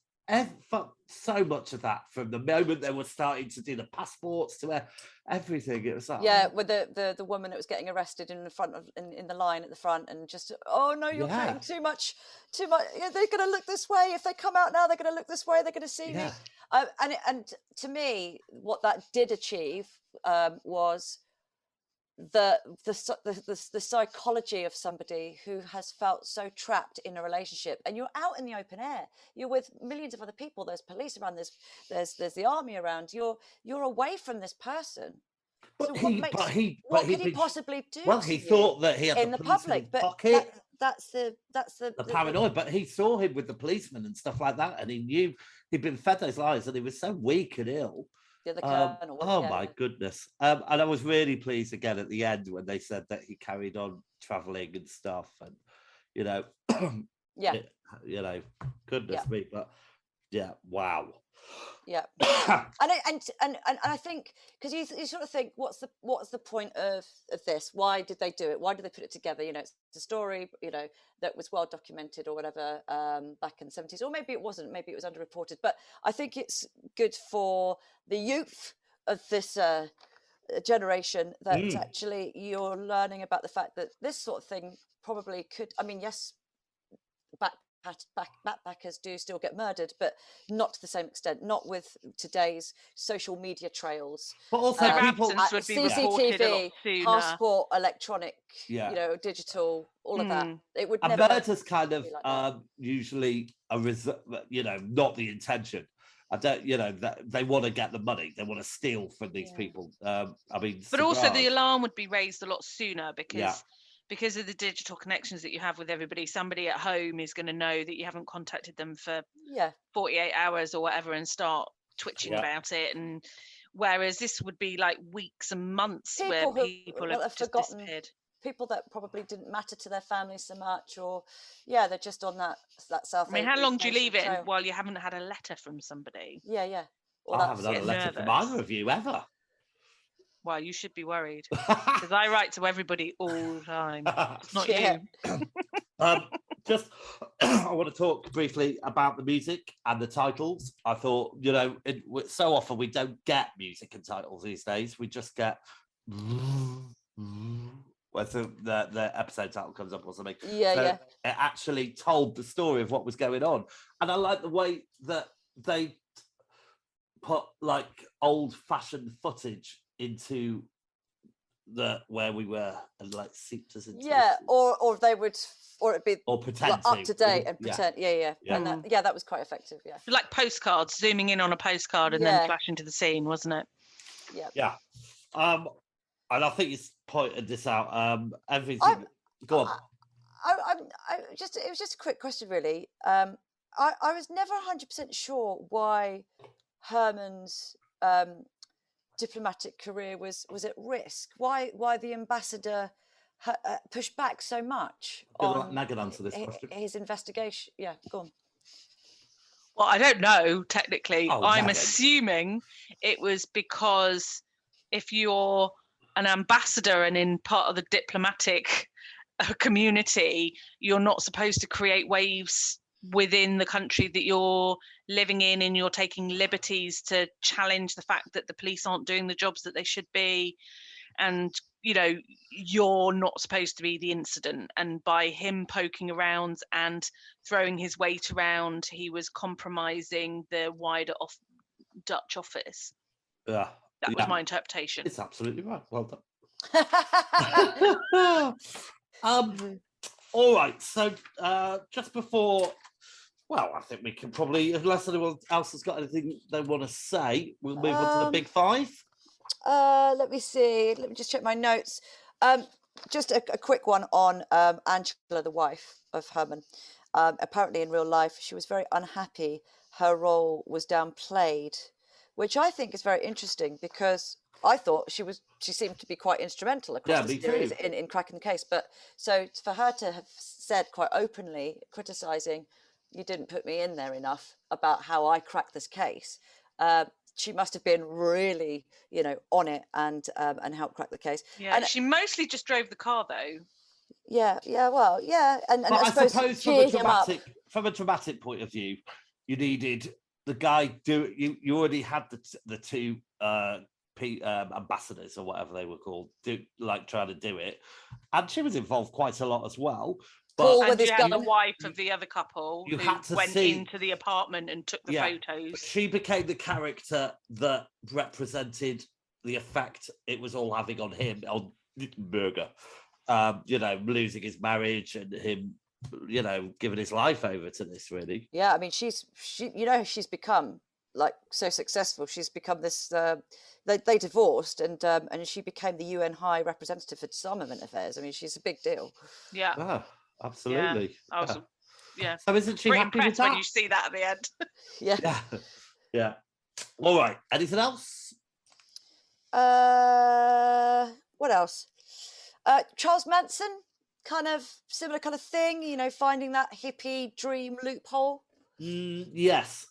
Speaker 1: so much of that from the moment they were starting to do the passports to everything. It was like,
Speaker 2: with the woman that was getting arrested in the front of in the line at the front, and just you're putting too much. Yeah, they're going to look this way. If they come out now, they're going to look this way. They're going to see me. And to me, what that did achieve was the psychology of somebody who has felt so trapped in a relationship, and you're out in the open air, you're with millions of other people, there's police around, there's the army around, you're away from this person.
Speaker 1: But
Speaker 2: so what could he possibly do?
Speaker 1: Well, he thought that he had
Speaker 2: in the public, but that's the
Speaker 1: paranoid. But he saw him with the policeman and stuff like that, and he knew he'd been fed those lies, and he was so weak and ill. My goodness. And I was really pleased again at the end when they said that he carried on traveling and stuff, and goodness me. But wow.
Speaker 2: Yeah. and I think, because you sort of think, what's the point of this? Why did they do it? Why did they put it together? You know, it's a story, that was well documented or whatever, back in the 70s, or maybe it wasn't, maybe it was underreported. But I think it's good for the youth of this generation that actually you're learning about the fact that this sort of thing probably could, I mean, yes, back backpackers do still get murdered, but not to the same extent, not with today's social media trails.
Speaker 1: But also
Speaker 3: Their
Speaker 1: people,
Speaker 3: absence would be reported a lot
Speaker 2: CCTV,
Speaker 3: sooner.
Speaker 2: passport, electronic,
Speaker 1: yeah.
Speaker 2: digital, all of that. It would
Speaker 1: and
Speaker 2: never
Speaker 1: murder's kind of
Speaker 2: be like that.
Speaker 1: usually not the intention. I don't, that they want to get the money, they want to steal from these people. I mean,
Speaker 3: but also the
Speaker 1: cigars.
Speaker 3: alarm would be raised a lot sooner because of the digital connections that you have with everybody. Somebody at home is going to know that you haven't contacted them for 48 hours or whatever and start twitching about it. And whereas this would be like weeks and months where people have just disappeared.
Speaker 2: People that probably didn't matter to their families so much, or they're just on that South.
Speaker 3: I mean, how long do you leave it while you haven't had a letter from somebody?
Speaker 2: Yeah.
Speaker 1: Well, I haven't had a letter from either of you ever.
Speaker 3: Well, you should be worried because I write to everybody all the time. It's not you.
Speaker 1: I want to talk briefly about the music and the titles. I thought, so often we don't get music and titles these days. We just get whether the episode title comes up or something. It actually told the story of what was going on. And I like the way that they put like old-fashioned footage into where we were and like seeped us into
Speaker 2: or they would, or it'd be
Speaker 1: pretend
Speaker 2: like, up to date and pretend and that was quite effective.
Speaker 3: Like postcards, zooming in on a postcard and then flashing to the scene, wasn't it?
Speaker 1: And I think you pointed this out. Everything. Go on.
Speaker 2: It was just a quick question, really. I was never 100% sure why Herman's diplomatic career was at risk. Why the ambassador pushed back so much on
Speaker 1: answer this question.
Speaker 2: His investigation. Yeah, go on.
Speaker 3: Well, I don't know. Technically, I'm assuming it was because if you're an ambassador and in part of the diplomatic community, you're not supposed to create waves within the country that you're living in, and you're taking liberties to challenge the fact that the police aren't doing the jobs that they should be, and you're not supposed to be the incident. And by him poking around and throwing his weight around, he was compromising the wider Dutch office. That was my interpretation.
Speaker 1: It's absolutely right. Well done. All right. So just before, I think we can probably, unless anyone else has got anything they want to say, we'll move on to the big five.
Speaker 2: Let me see. Let me just check my notes. Just a quick one on Angela, the wife of Herman. Apparently in real life, she was very unhappy. Her role was downplayed, which I think is very interesting because I thought she seemed to be quite instrumental across the series in cracking the case. But so for her to have said quite openly, criticising, you didn't put me in there enough about how I cracked this case. She must have been really, on it and helped crack the case.
Speaker 3: Yeah, and she mostly just drove the car though.
Speaker 2: Yeah, and
Speaker 1: I suppose from a dramatic point of view, you needed the guy you already had the two ambassadors or whatever they were called trying to do it, and she was involved quite a lot as well.
Speaker 3: But you had the wife of the other couple who went into the apartment and took the photos.
Speaker 1: She became the character that represented the effect it was all having on him, on Berger. Losing his marriage and him, giving his life over to this, really.
Speaker 2: Yeah, I mean, she's become like so successful. She's become this. They divorced, and she became the UN High Representative for Disarmament Affairs. I mean, she's a big deal.
Speaker 3: Yeah.
Speaker 1: Oh, absolutely.
Speaker 3: Yeah.
Speaker 1: So isn't she happy with that?
Speaker 3: When you see that at the end?
Speaker 1: Yeah. All right. Anything else?
Speaker 2: What else? Charles Manson, kind of similar kind of thing, finding that hippie dream loophole.
Speaker 1: Yes,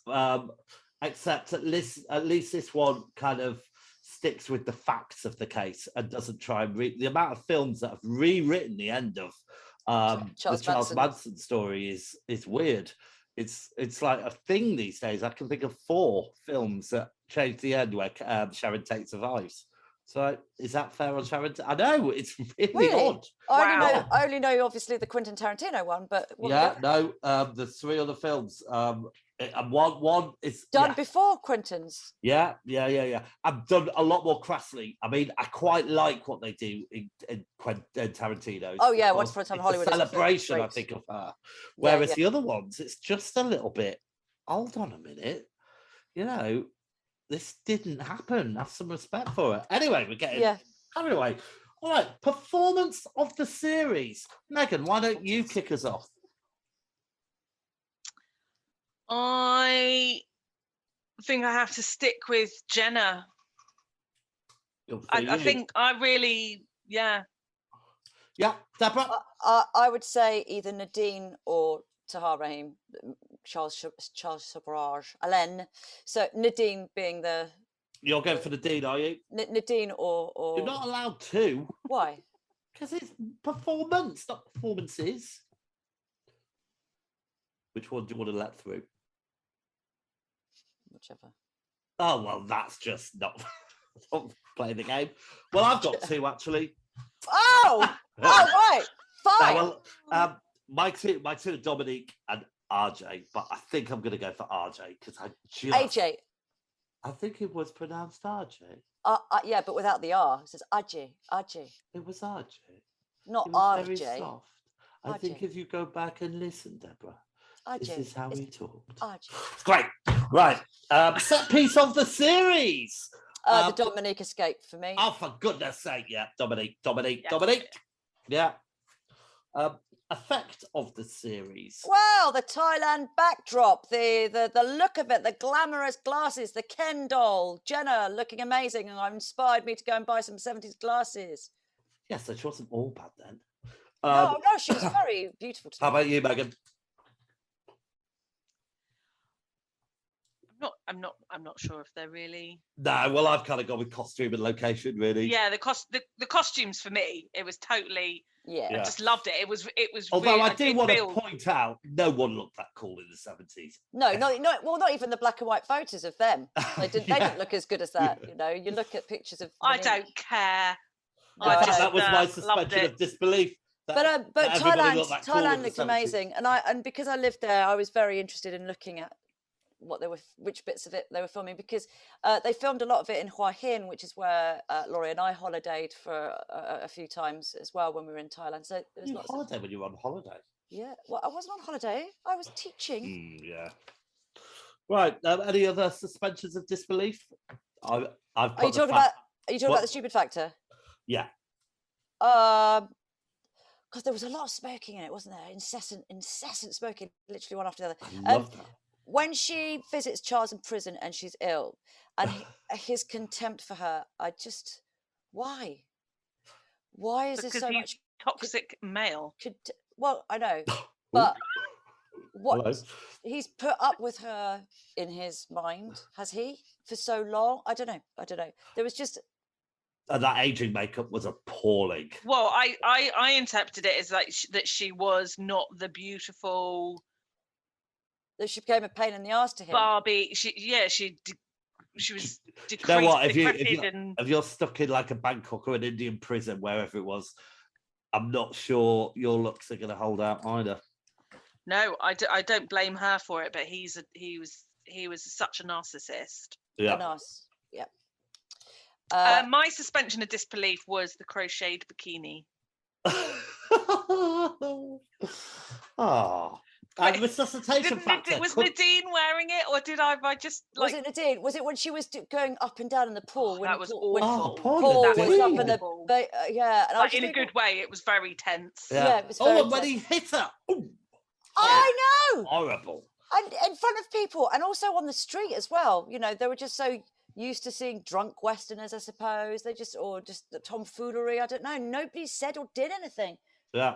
Speaker 1: except at least this one kind of sticks with the facts of the case and doesn't try and read the amount of films that have rewritten the end of the Charles Manson story is weird. It's like a thing these days. I can think of 4 films that changed the end where Sharon Tate survives. So is that fair on Tarantino? I know it's really,
Speaker 2: Really?
Speaker 1: odd.
Speaker 3: Wow.
Speaker 2: I only know obviously the Quentin Tarantino one, but
Speaker 1: Yeah, no, the 3 other films. And one is
Speaker 2: done before Quentin's.
Speaker 1: Yeah. I've done a lot more crassly. I mean, I quite like what they do in Tarantino's.
Speaker 2: Oh yeah, Once Upon a Time in Hollywood.
Speaker 1: It's a celebration, I
Speaker 2: great.
Speaker 1: think, of her.
Speaker 2: Yeah,
Speaker 1: Whereas the other ones, it's just a little bit. Hold on a minute, this didn't happen. Have some respect for it. Anyway, we're getting carried away. All right, performance of the series. Megan, why don't you kick us off?
Speaker 3: I think I have to stick with Jenna. I think I really,
Speaker 1: Yeah, Deborah?
Speaker 2: I would say either Nadine or Tahar Rahim, Charles Sobrage, Alain. So Nadine being the...
Speaker 1: You're going for Nadine, are you?
Speaker 2: Nadine or...
Speaker 1: You're not allowed to.
Speaker 2: Why?
Speaker 1: Because it's performance, not performances. Which one do you want to let through?
Speaker 2: Whichever.
Speaker 1: Oh, well, that's just not playing the game. Well, I've got 2, actually.
Speaker 2: Oh! Right. Fine.
Speaker 1: Well, my two are Dominique and RJ, but I think I'm going to go for RJ because
Speaker 2: AJ.
Speaker 1: I think it was pronounced RJ.
Speaker 2: Yeah, but without the R. It says RJ.
Speaker 1: It was RJ.
Speaker 2: Not
Speaker 1: it was
Speaker 2: RJ.
Speaker 1: Very soft. I think if you go back and listen, Deborah, this is how he talked.
Speaker 2: RJ.
Speaker 1: Great. Right. Set piece of the series.
Speaker 2: The Dominique escape for me.
Speaker 1: Oh, for goodness sake. Yeah, Dominique.
Speaker 3: Yeah.
Speaker 1: Yeah. Effect of the series.
Speaker 2: Well, the Thailand backdrop, the look of it, the glamorous glasses, the Ken doll, Jenna looking amazing, and inspired me to go and buy some 70s glasses.
Speaker 1: Yes, she wasn't all bad then.
Speaker 2: No, she was very beautiful.
Speaker 1: How about you, Megan?
Speaker 3: I'm not sure if they're really.
Speaker 1: No, well, I've kind of gone with costume and location, really.
Speaker 3: Yeah, the costumes for me, it was totally.
Speaker 2: Yeah.
Speaker 3: I just loved it. It was.
Speaker 1: Although
Speaker 3: really,
Speaker 1: I do want to point out, no one looked that cool in the 70s.
Speaker 2: No, not even the black and white photos of them. They didn't look as good as that. You look at pictures of.
Speaker 3: I don't care.
Speaker 1: That was my suspension of disbelief.
Speaker 2: But Thailand looked amazing, and because I lived there, I was very interested in looking at which bits of it they were filming, because they filmed a lot of it in Hua Hin, which is where Laurie and I holidayed for a few times as well when we were in Thailand. So there was
Speaker 1: lots of holiday when you were on holiday.
Speaker 2: Yeah, well, I wasn't on holiday. I was teaching.
Speaker 1: Yeah. Right. Any other suspensions of disbelief? Are you talking
Speaker 2: about the stupid factor?
Speaker 1: Yeah.
Speaker 2: Because there was a lot of smoking in it, wasn't there? Incessant smoking, literally one after the other.
Speaker 1: I love that.
Speaker 2: When she visits Charles in prison and she's ill, and his contempt for her, why is there so much
Speaker 3: toxic male?
Speaker 2: Well, I know, but he's put up with her in his mind, has he, for so long? I don't know. There was just.
Speaker 1: And that aging makeup was appalling.
Speaker 3: Well, I interpreted it as like that she was not the beautiful.
Speaker 2: That she became a pain in the ass to him.
Speaker 3: Barbie, she was decreased.
Speaker 1: You know what? If you're stuck in like a Bangkok or an Indian prison, wherever it was, I'm not sure your looks are going to hold out either.
Speaker 3: No, I don't blame her for it, but he was such a narcissist.
Speaker 1: Yeah.
Speaker 2: A narc. Yeah.
Speaker 3: My suspension of disbelief was the crocheted bikini.
Speaker 1: Oh. And resuscitation factor.
Speaker 3: Was Nadine wearing it, or did I just like?
Speaker 2: Was it Nadine? Was it when she was going up and down in the pool?
Speaker 3: That was awful.
Speaker 1: Oh,
Speaker 2: Paul was up in the yeah, and
Speaker 3: like, in a good way. It was very tense.
Speaker 2: Yeah, it was very
Speaker 1: and when he hit her,
Speaker 2: I know,
Speaker 1: horrible,
Speaker 2: and in front of people, and also on the street as well. They were just so used to seeing drunk Westerners, I suppose. Or just the tomfoolery. I don't know. Nobody said or did anything.
Speaker 1: Yeah.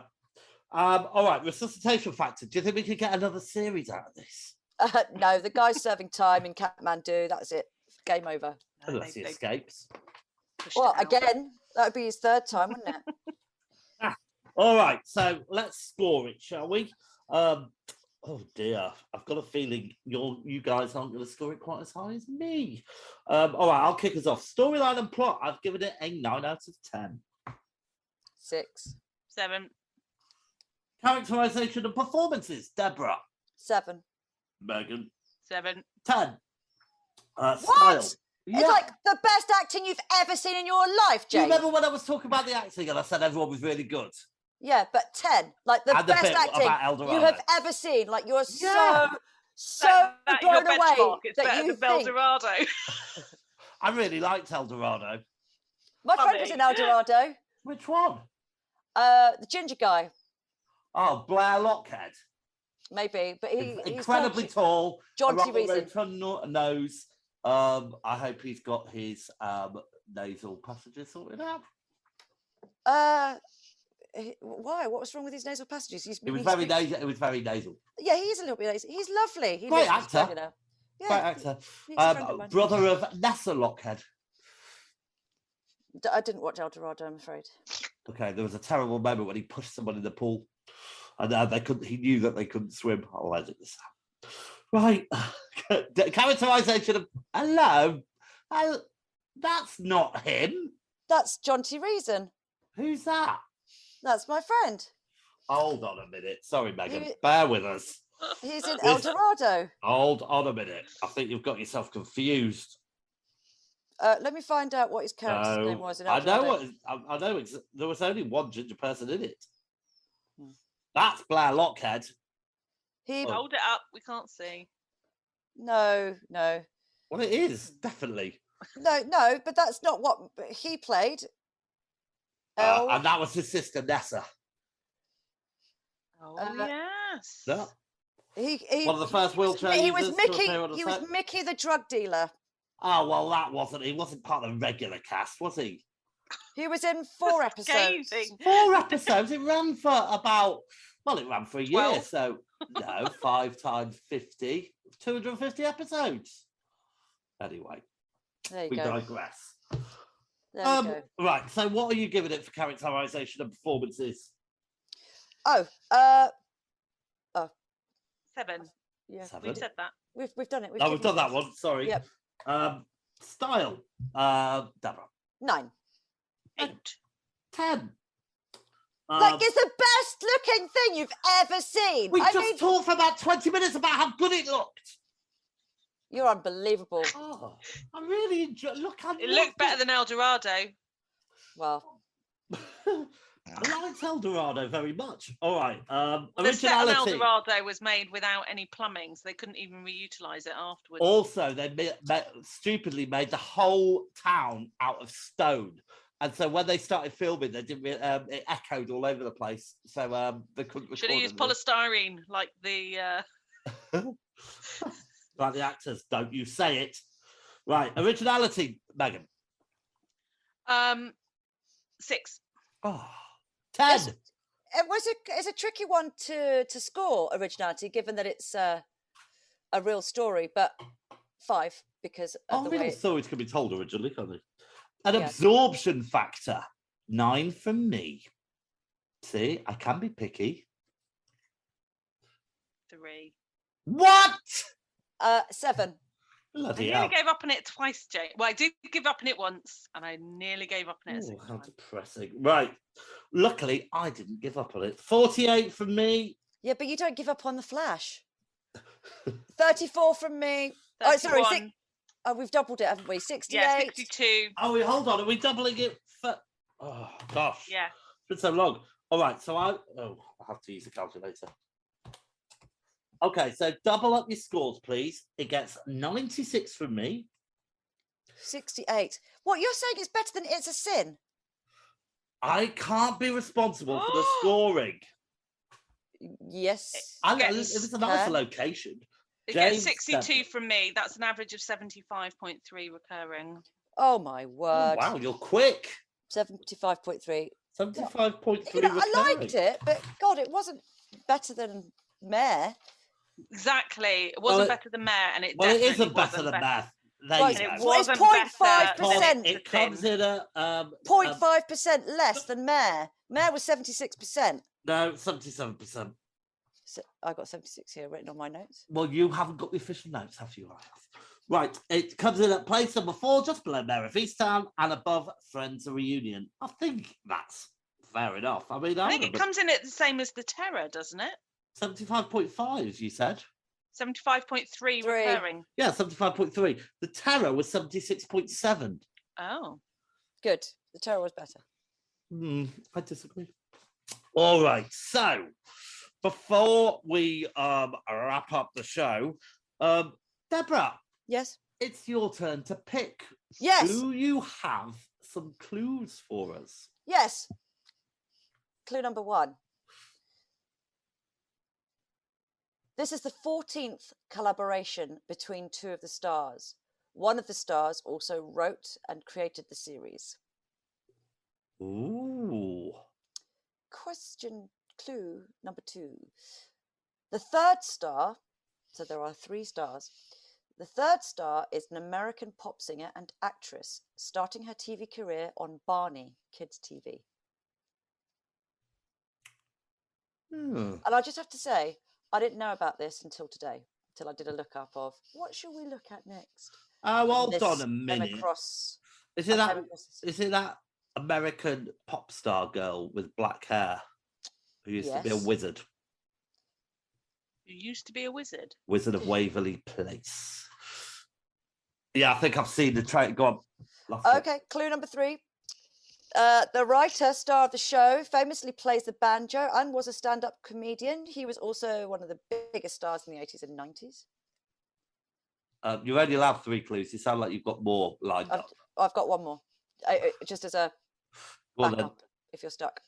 Speaker 1: All right, resuscitation factor. Do you think we could get another series out of this?
Speaker 2: No, the guy's serving time in Kathmandu. That's it. Game over.
Speaker 1: Unless he escapes.
Speaker 2: Well, again, that would be his third time, wouldn't it?
Speaker 1: All right, so let's score it, shall we? Oh dear, I've got a feeling you guys aren't going to score it quite as high as me. All right, I'll kick us off. Storyline and plot, I've given it a 9 out of 10.
Speaker 2: 6.
Speaker 3: 7.
Speaker 1: Characterization and performances, Deborah.
Speaker 2: 7.
Speaker 1: Megan.
Speaker 3: 7.
Speaker 1: 10. Style.
Speaker 2: What?
Speaker 1: Yeah.
Speaker 2: It's like the best acting you've ever seen in your life,
Speaker 1: Do you
Speaker 2: Jane.
Speaker 1: remember when I was talking about the acting and I said everyone was really good?
Speaker 2: Yeah, but 10. Like the
Speaker 1: And the
Speaker 2: best
Speaker 1: bit
Speaker 2: acting
Speaker 1: about El Dorado.
Speaker 2: you have ever seen. Like you're
Speaker 1: Yeah.
Speaker 2: so
Speaker 3: That
Speaker 2: blown
Speaker 3: your
Speaker 2: away
Speaker 3: benchmark, it's
Speaker 2: that
Speaker 3: better
Speaker 2: you
Speaker 3: than Beldorado.
Speaker 1: I really liked El Dorado.
Speaker 2: My friend was in El Dorado.
Speaker 1: Which one?
Speaker 2: The ginger guy,
Speaker 1: Oh, Blair Lockhead.
Speaker 2: maybe, but he's
Speaker 1: Incredibly
Speaker 2: jaunty-
Speaker 1: tall.
Speaker 2: jaunty
Speaker 1: a
Speaker 2: reason.
Speaker 1: rotund nose. I hope he's got his nasal passages sorted out.
Speaker 2: Why? What was wrong with his nasal passages?
Speaker 1: It was very nasal. It was very nasal.
Speaker 2: Yeah, he is a little bit nasal. He's lovely. He
Speaker 1: Great
Speaker 2: lives in
Speaker 1: actor.
Speaker 2: Australia now. Yeah,
Speaker 1: Great actor.
Speaker 2: he's a friend of mine.
Speaker 1: Brother of Nessa Lockhead.
Speaker 2: I didn't watch El Dorado, I'm afraid.
Speaker 1: Okay, there was a terrible moment when he pushed someone in the pool, and they couldn't. He knew that they couldn't swim. I'll edit this out. Right, characterization of hello. That's not him.
Speaker 2: That's Jaunty Reason.
Speaker 1: Who's that?
Speaker 2: That's my friend.
Speaker 1: Hold on a minute. Sorry, Megan.
Speaker 2: Who-
Speaker 1: Bear with us.
Speaker 2: He's in El Dorado.
Speaker 1: Hold on a minute. I think you've got yourself confused.
Speaker 2: Let me find out what his character's name was in El Dorado.
Speaker 1: I know. There was only one ginger person in it.
Speaker 2: Hmm.
Speaker 1: That's Blair Lockhead.
Speaker 2: He
Speaker 3: Hold it up. We can't see.
Speaker 2: no.
Speaker 1: Well, it is definitely.
Speaker 2: No, but that's not what he played. El,
Speaker 1: And that was his sister Nessa.
Speaker 3: Oh,
Speaker 2: Uh,
Speaker 3: yes.
Speaker 1: Yeah.
Speaker 2: he
Speaker 1: One of the first wheelchair
Speaker 2: he
Speaker 1: users
Speaker 2: was
Speaker 1: to
Speaker 2: Mickey.
Speaker 1: appear on the
Speaker 2: He
Speaker 1: set.
Speaker 2: was Mickey the drug dealer.
Speaker 1: Oh well, that wasn't. He wasn't part of the regular cast, was he?
Speaker 2: He was in 4 episodes.
Speaker 3: Scathing.
Speaker 1: 4 episodes. It ran for about. Well, it ran for a year.
Speaker 3: 12.
Speaker 1: So no, 5 times 50, 250 episodes. Anyway,
Speaker 2: There you
Speaker 1: we
Speaker 2: go.
Speaker 1: digress.
Speaker 2: There we go.
Speaker 1: Right. So, what are you giving it for characterization and performances?
Speaker 2: Oh,
Speaker 3: 7.
Speaker 2: yeah.
Speaker 1: 7.
Speaker 3: We've said that.
Speaker 2: We've done it.
Speaker 1: We've
Speaker 2: given
Speaker 1: done that
Speaker 2: it.
Speaker 1: one. Sorry.
Speaker 2: Yep.
Speaker 1: Style. Deborah.
Speaker 2: 9.
Speaker 3: 8.
Speaker 1: 10.
Speaker 2: Like it's the best looking thing you've ever seen.
Speaker 1: We
Speaker 2: I
Speaker 1: just
Speaker 2: mean,
Speaker 1: talked for about 20 minutes about how good it looked.
Speaker 2: you're unbelievable.
Speaker 1: Oh, I really enjoy. Look, I
Speaker 3: It looked better than El Dorado.
Speaker 2: Well,
Speaker 1: I liked El Dorado very much. All right.
Speaker 3: The set on El
Speaker 1: Originality.
Speaker 3: Dorado was made without any plumbing, so they couldn't even reutilize it afterwards.
Speaker 1: Also, they stupidly made the whole town out of stone. And so when they started filming, they didn't. It echoed all over the place. So they couldn't record.
Speaker 3: Should have used
Speaker 1: anything.
Speaker 3: polystyrene like the.
Speaker 1: Like the actors, don't you say it. Right, originality, Megan.
Speaker 3: 6.
Speaker 1: Oh, 10.
Speaker 2: it's a tricky one to score originality, given that it's a real story, but 5 because of the way.
Speaker 1: Real stories can be told originally, can't they? An
Speaker 2: Yeah.
Speaker 1: absorption factor, 9 from me. See, I can be picky.
Speaker 3: 3.
Speaker 1: What?
Speaker 2: 7.
Speaker 3: I
Speaker 1: Bloody
Speaker 3: nearly
Speaker 1: hell.
Speaker 3: gave up on it twice, Jane. Well, I did give up on it once, and I nearly gave up on it. a
Speaker 1: Oh,
Speaker 3: second
Speaker 1: how
Speaker 3: time.
Speaker 1: depressing. Right. Luckily, I didn't give up on it. 48 from me.
Speaker 2: Yeah, but you don't give up on the Flash. 34 from me. Oh, sorry.
Speaker 3: 31.
Speaker 2: Oh, we've doubled it, haven't we? 68.
Speaker 3: Yeah, 62.
Speaker 1: Oh, wait, hold on. Are we doubling it? Oh, gosh.
Speaker 3: Yeah.
Speaker 1: It's been so long. All right. So I have to use a calculator. Okay. So double up your scores, please. It gets 96 from me.
Speaker 2: 68. What, you're saying it's better than It's a Sin?
Speaker 1: I can't be responsible for the scoring.
Speaker 2: Yes.
Speaker 1: It was a nice
Speaker 2: can.
Speaker 1: location.
Speaker 3: It
Speaker 1: James,
Speaker 3: gets 62
Speaker 1: Deborah.
Speaker 3: from me. That's an average of 75.3 recurring.
Speaker 2: Oh, my
Speaker 1: Oh,
Speaker 2: word.
Speaker 1: wow, you're quick.
Speaker 2: 75.3.
Speaker 1: 75.3
Speaker 2: You know, I
Speaker 1: recurring.
Speaker 2: liked it, but God, it wasn't better than Mare.
Speaker 3: Exactly. It
Speaker 1: Well,
Speaker 3: wasn't better than Mare, and it
Speaker 1: Well, it
Speaker 3: definitely
Speaker 1: isn't better
Speaker 3: wasn't
Speaker 1: than math. There
Speaker 2: Well,
Speaker 1: you
Speaker 3: And it
Speaker 1: go.
Speaker 2: Well, it's
Speaker 3: wasn't
Speaker 2: 0.5%.
Speaker 3: better
Speaker 1: It comes in a
Speaker 2: 0.5% less than Mare. Mare was 76%.
Speaker 1: no 77%.
Speaker 2: So I got 76 here written on my notes.
Speaker 1: Well, you haven't got the official notes, have you, Ryan? Right, it comes in at place number 4, just below Mayor of Easttown, and above Friends Reunion. I think that's fair enough. I mean,
Speaker 3: I think it comes in at the same as The Terror, doesn't it?
Speaker 1: 75.5, you said.
Speaker 3: 75.3 recurring.
Speaker 1: Yeah, 75.3. The Terror was 76.7.
Speaker 3: Oh.
Speaker 2: Good. The Terror was better.
Speaker 1: I disagree. All right, so before we wrap up the show, Deborah.
Speaker 2: Yes.
Speaker 1: It's your turn to pick.
Speaker 2: Yes.
Speaker 1: Do you have some clues for us?
Speaker 2: Yes. Clue number 1. This is the 14th collaboration between 2 of the stars. One of the stars also wrote and created the series.
Speaker 1: Ooh.
Speaker 2: Clue number 2. The third star, so there are 3 stars. The third star is an American pop singer and actress starting her TV career on Barney Kids TV. And I just have to say, I didn't know about this until today, until I did a look up of what shall we look at next.
Speaker 1: Oh, hold on a minute. Is it that American pop star girl with black hair who used to be a wizard?
Speaker 3: Who used to be a wizard?
Speaker 1: Wizard of Waverly Place. Yeah, I think I've seen the trailer. Go on.
Speaker 2: Okay, clue number 3. The writer, star of the show, famously plays the banjo and was a stand-up comedian. He was also one of the biggest stars in the 80s and 90s.
Speaker 1: You're only allowed 3 clues. You sound like you've got more lined up.
Speaker 2: I've got one more, just as a backup, if you're stuck.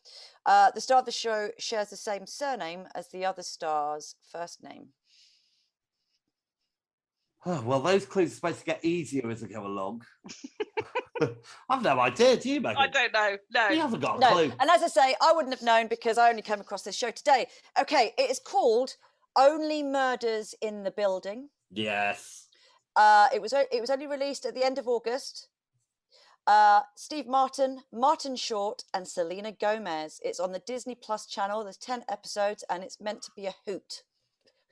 Speaker 2: The star of the show shares the same surname as the other star's first name.
Speaker 1: Oh, well, those clues are supposed to get easier as they go along. I've no idea. Do you, Megan?
Speaker 3: I don't know. No.
Speaker 1: You haven't got a clue.
Speaker 2: And as I say, I wouldn't have known because I only came across this show today. Okay, it is called Only Murders in the Building.
Speaker 1: Yes.
Speaker 2: It was only released at the end of August. Steve Martin, Martin Short, and Selena Gomez. It's on the Disney Plus channel. There's 10 episodes, and it's meant to be a hoot.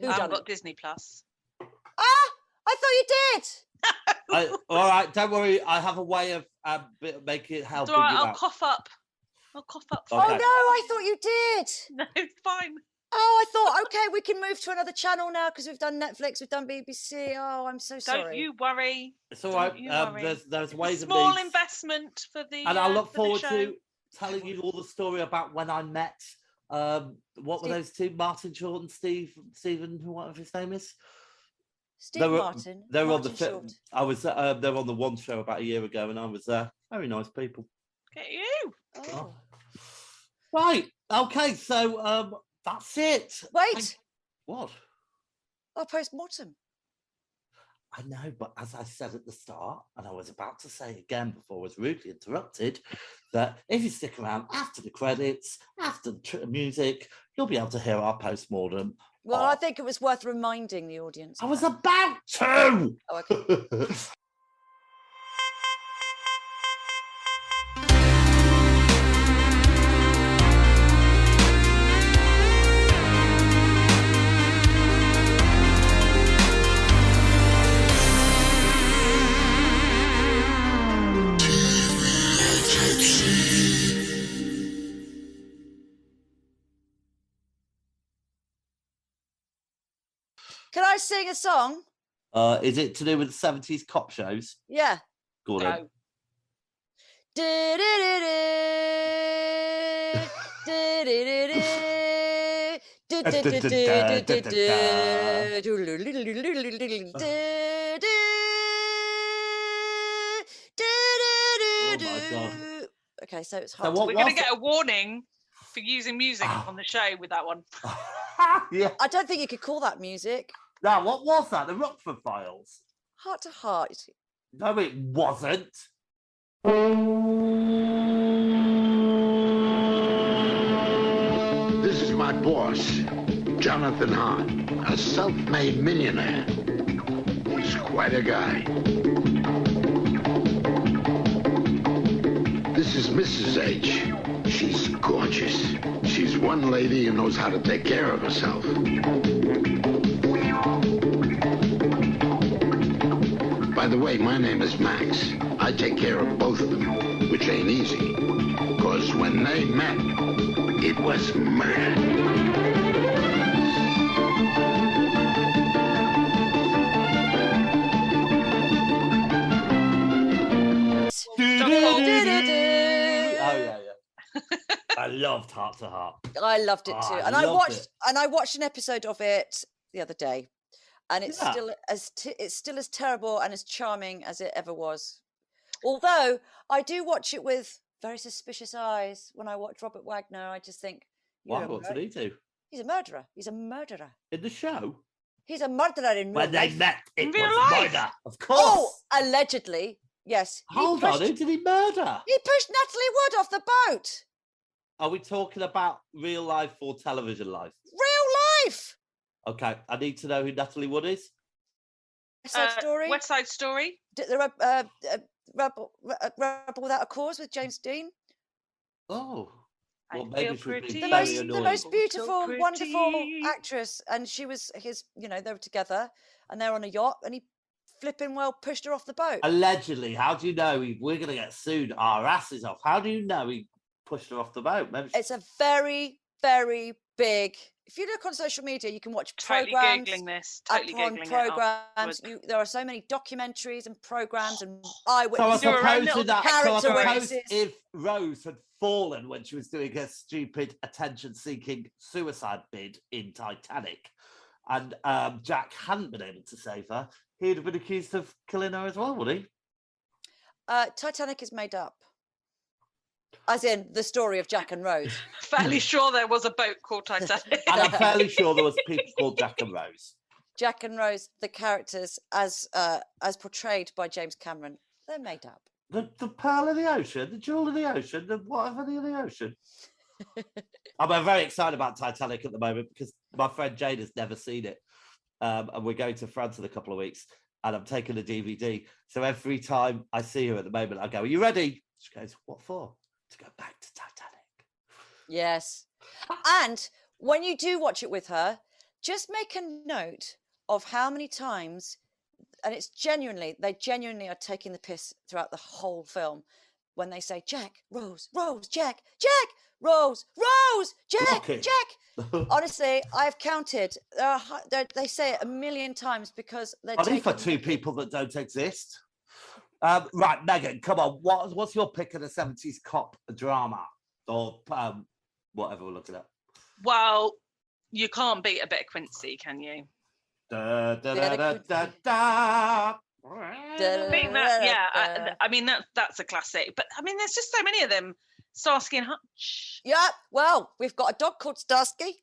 Speaker 3: I haven't got Disney Plus.
Speaker 2: Ah, I thought you did.
Speaker 1: All right, don't worry. I have a way of making it help.
Speaker 3: All right, I'll cough up. Okay.
Speaker 2: Oh no, I thought you did.
Speaker 3: No, it's fine.
Speaker 2: Oh, I thought, okay, we can move to another channel now because we've done Netflix, we've done BBC. Oh, I'm so sorry.
Speaker 3: Don't you worry.
Speaker 1: It's all right. There's ways of
Speaker 3: small investment for the.
Speaker 1: And I look forward to telling you all the story about when I met. What were those 2? Martin Short and Stephen, whatever his name is.
Speaker 2: Martin.
Speaker 1: They were on
Speaker 2: Martin
Speaker 1: the.
Speaker 2: Short.
Speaker 1: I was. They were on the One show about a year ago, and I was there. Very nice people.
Speaker 3: Get you.
Speaker 2: Oh.
Speaker 1: Right. Okay. So that's it.
Speaker 2: Wait.
Speaker 1: What?
Speaker 2: Oh, Post Mortem.
Speaker 1: I know, but as I said at the start, and I was about to say again before I was rudely interrupted, that if you stick around after the credits, after the music, you'll be able to hear our post-mortem.
Speaker 2: Well, I think it was worth reminding the audience.
Speaker 1: I was about to!
Speaker 2: Oh, okay. Can I sing a song?
Speaker 1: Is it to do with the 70s cop shows?
Speaker 2: Yeah.
Speaker 1: Go on.
Speaker 2: Okay, so it's hard.
Speaker 3: We're going to get a warning for using music on the show with that one.
Speaker 1: Yeah.
Speaker 2: I don't think you could call that music.
Speaker 1: Now, what was that? The Rockford Files?
Speaker 2: Heart to Heart.
Speaker 1: No, it wasn't.
Speaker 5: This is my boss, Jonathan Hart, a self-made millionaire. He's quite a guy. This is Mrs. H, She's gorgeous. She's one lady who knows how to take care of herself. By the way, my name is Max. I take care of both of them, which ain't easy. Because when they met, it was murder.
Speaker 1: Oh yeah. I loved Heart to Heart.
Speaker 2: I loved it too,
Speaker 1: I
Speaker 2: and I
Speaker 1: loved
Speaker 2: watched
Speaker 1: it.
Speaker 2: and I watched an episode of it the other day, and it's
Speaker 1: Yeah.
Speaker 2: still as terrible and as charming as it ever was. Although I do watch it with very suspicious eyes. When I watch Robert Wagner, I just think,
Speaker 1: Why? What did he do
Speaker 2: he's a murderer. He's a murderer.
Speaker 1: in the show?
Speaker 2: He's a murderer in real
Speaker 1: When they
Speaker 2: life.
Speaker 1: met, it
Speaker 3: In real
Speaker 1: was
Speaker 3: life?
Speaker 1: murder. Of course.
Speaker 2: Oh, allegedly, yes.
Speaker 1: Hold on, who did he murder?
Speaker 2: He pushed Natalie Wood off the boat.
Speaker 1: Are we talking about real life or television life?
Speaker 2: Real life.
Speaker 1: Okay, I need to know who Natalie Wood is.
Speaker 2: West Side Story.
Speaker 3: West Side Story.
Speaker 2: The Rebel Without a Cause with James Dean.
Speaker 1: Oh,
Speaker 3: I
Speaker 1: well, maybe
Speaker 3: feel
Speaker 1: she would be
Speaker 3: pretty.
Speaker 2: The
Speaker 1: very
Speaker 2: most,
Speaker 1: annoying.
Speaker 2: the most beautiful,
Speaker 3: So
Speaker 2: wonderful
Speaker 3: pretty.
Speaker 2: actress, and she was his. You know, they were together, and they're on a yacht, and he flipping well pushed her off the boat.
Speaker 1: Allegedly, how do you know we're going to get sued our asses off? How do you know he pushed her off the boat? Maybe
Speaker 2: It's a very, very big. If you look on social media, you can watch
Speaker 3: Totally
Speaker 2: programs
Speaker 3: googling this. Totally
Speaker 2: upon
Speaker 3: googling it.
Speaker 2: programs.
Speaker 3: afterwards.
Speaker 2: There are so many documentaries and programs and
Speaker 1: So I
Speaker 2: eyewitness.
Speaker 3: Do her own
Speaker 1: suppose
Speaker 3: little
Speaker 1: that
Speaker 2: character
Speaker 1: so I suppose
Speaker 2: witnesses.
Speaker 1: if Rose had fallen when she was doing her stupid attention-seeking suicide bid in Titanic, and Jack hadn't been able to save her, he'd have been accused of killing her as well, would he?
Speaker 2: Titanic is made up, as in the story of Jack and Rose.
Speaker 3: Fairly sure there was a boat called Titanic.
Speaker 1: And I'm fairly sure there was people called Jack and Rose.
Speaker 2: Jack and Rose, the characters as portrayed by James Cameron, they're made up.
Speaker 1: The pearl of the ocean, the jewel of the ocean, the whatever in the ocean. I'm very excited about Titanic at the moment because my friend Jade has never seen it. And we're going to France in a couple of weeks and I'm taking a DVD. So every time I see her at the moment, I go, "Are you ready?" She goes, "What for?" "To go back to Titanic."
Speaker 2: Yes. And when you do watch it with her, just make a note of how many times, and they genuinely are taking the piss throughout the whole film when they say Jack, Rose, Rose, Jack, Jack, Rose, Rose, Jack,
Speaker 1: Rocky.
Speaker 2: Jack. Honestly, I've counted. They say it a million times because they're
Speaker 1: Only for
Speaker 2: taking
Speaker 1: two people that don't exist. Right, Megan, come on. What's your pick of the 70s cop drama or whatever we're looking at?
Speaker 3: Well, you can't beat a bit of Quincy, can you?
Speaker 1: Da, da, da, da, da, da.
Speaker 3: I think that, I mean, that's a classic. But I mean, there's just so many of them. Starsky and Hutch.
Speaker 2: Yeah, well, we've got a dog called Starsky.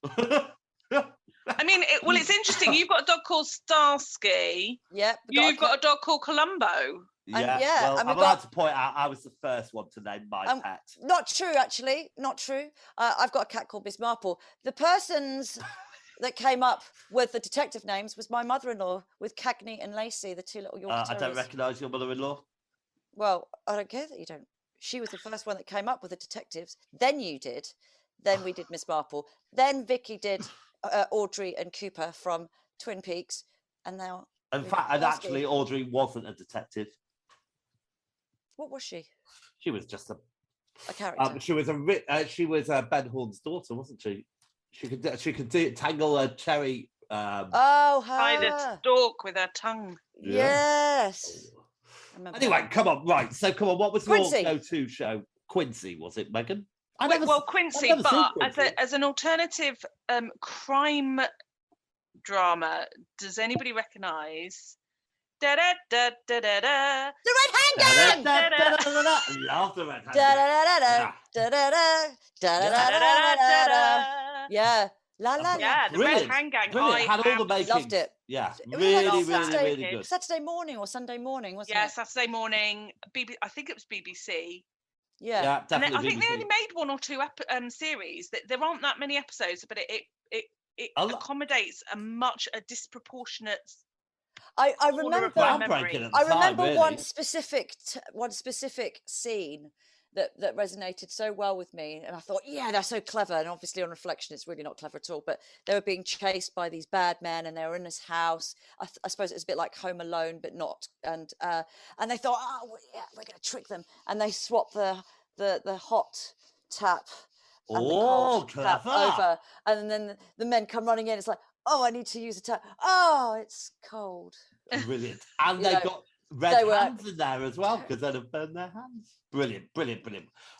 Speaker 3: I mean, it's interesting. You've got a dog called Starsky.
Speaker 2: Yeah.
Speaker 3: You've got a dog called Columbo.
Speaker 1: Yeah,
Speaker 2: yeah,
Speaker 1: well,
Speaker 2: and
Speaker 1: I'm
Speaker 2: we've
Speaker 1: allowed
Speaker 2: got-
Speaker 1: to point out I was the first one to name my pet.
Speaker 2: Not true, actually. Not true. I've got a cat called Miss Marple. The persons that came up with the detective names was my mother-in-law with Cagney and Lacey, the two little Yorkie
Speaker 1: I don't
Speaker 2: Terriers.
Speaker 1: recognise your mother-in-law.
Speaker 2: Well, I don't care that you don't. She was the first one that came up with the detectives. Then you did. Then we did Miss Marple. Then Vicky did Audrey and Cooper from Twin Peaks. And now...
Speaker 1: In
Speaker 2: we've
Speaker 1: fact,
Speaker 2: got
Speaker 1: and
Speaker 2: Starsky.
Speaker 1: actually, Audrey wasn't a detective.
Speaker 2: What was she?
Speaker 1: She was just
Speaker 2: A character.
Speaker 1: she was Ben Horn's daughter, wasn't she? She could tangle a cherry.
Speaker 2: Oh,
Speaker 3: By the
Speaker 2: her.
Speaker 3: stalk with her tongue.
Speaker 2: Yes. I remember
Speaker 1: Anyway,
Speaker 2: that.
Speaker 1: come on, right. So come on, what was
Speaker 2: Quincy.
Speaker 1: your go-to show? Quincy, was it, Megan?
Speaker 3: Quincy,
Speaker 1: I've never seen
Speaker 3: but
Speaker 1: Quincy.
Speaker 3: as an alternative crime drama, does anybody recognise? Da da da da da da.
Speaker 2: The Red Hand Gang!
Speaker 1: I love the Red Hand
Speaker 2: Da da
Speaker 1: Gang.
Speaker 2: da da da da da da da da da da. Yeah. La la la.
Speaker 3: Yeah, the
Speaker 1: Brilliant,
Speaker 3: Red Hand Gang.
Speaker 1: Brilliant. Had all the makings.
Speaker 2: loved it.
Speaker 1: Yeah,
Speaker 2: It was
Speaker 1: really,
Speaker 2: like
Speaker 1: really,
Speaker 2: Saturday-
Speaker 1: really good.
Speaker 2: Saturday morning or Sunday morning, wasn't
Speaker 3: Yeah,
Speaker 2: it?
Speaker 3: Saturday morning. I think it was BBC.
Speaker 2: Yeah.
Speaker 1: Yeah,
Speaker 3: And then
Speaker 1: definitely.
Speaker 3: I think they
Speaker 1: BBC.
Speaker 3: only made one or two series. There aren't that many episodes, but it accommodates a disproportionate.
Speaker 2: I
Speaker 3: order
Speaker 2: remember.
Speaker 3: of my
Speaker 1: Groundbreaking
Speaker 3: memory.
Speaker 1: at the
Speaker 2: I
Speaker 1: time,
Speaker 2: remember
Speaker 1: really.
Speaker 2: one specific scene that resonated so well with me. And I thought, yeah, they're so clever. And obviously on reflection, it's really not clever at all. But they were being chased by these bad men and they were in this house. I suppose it was a bit like Home Alone, but not. And they thought, oh, yeah, we're going to trick them. And they swapped the hot tap and the cold tap over. And then the men come running in. It's like, oh, I need to use a tap. Oh, it's cold.
Speaker 1: Brilliant. And they got red hands in there as well because they'd have burned their hands. Brilliant.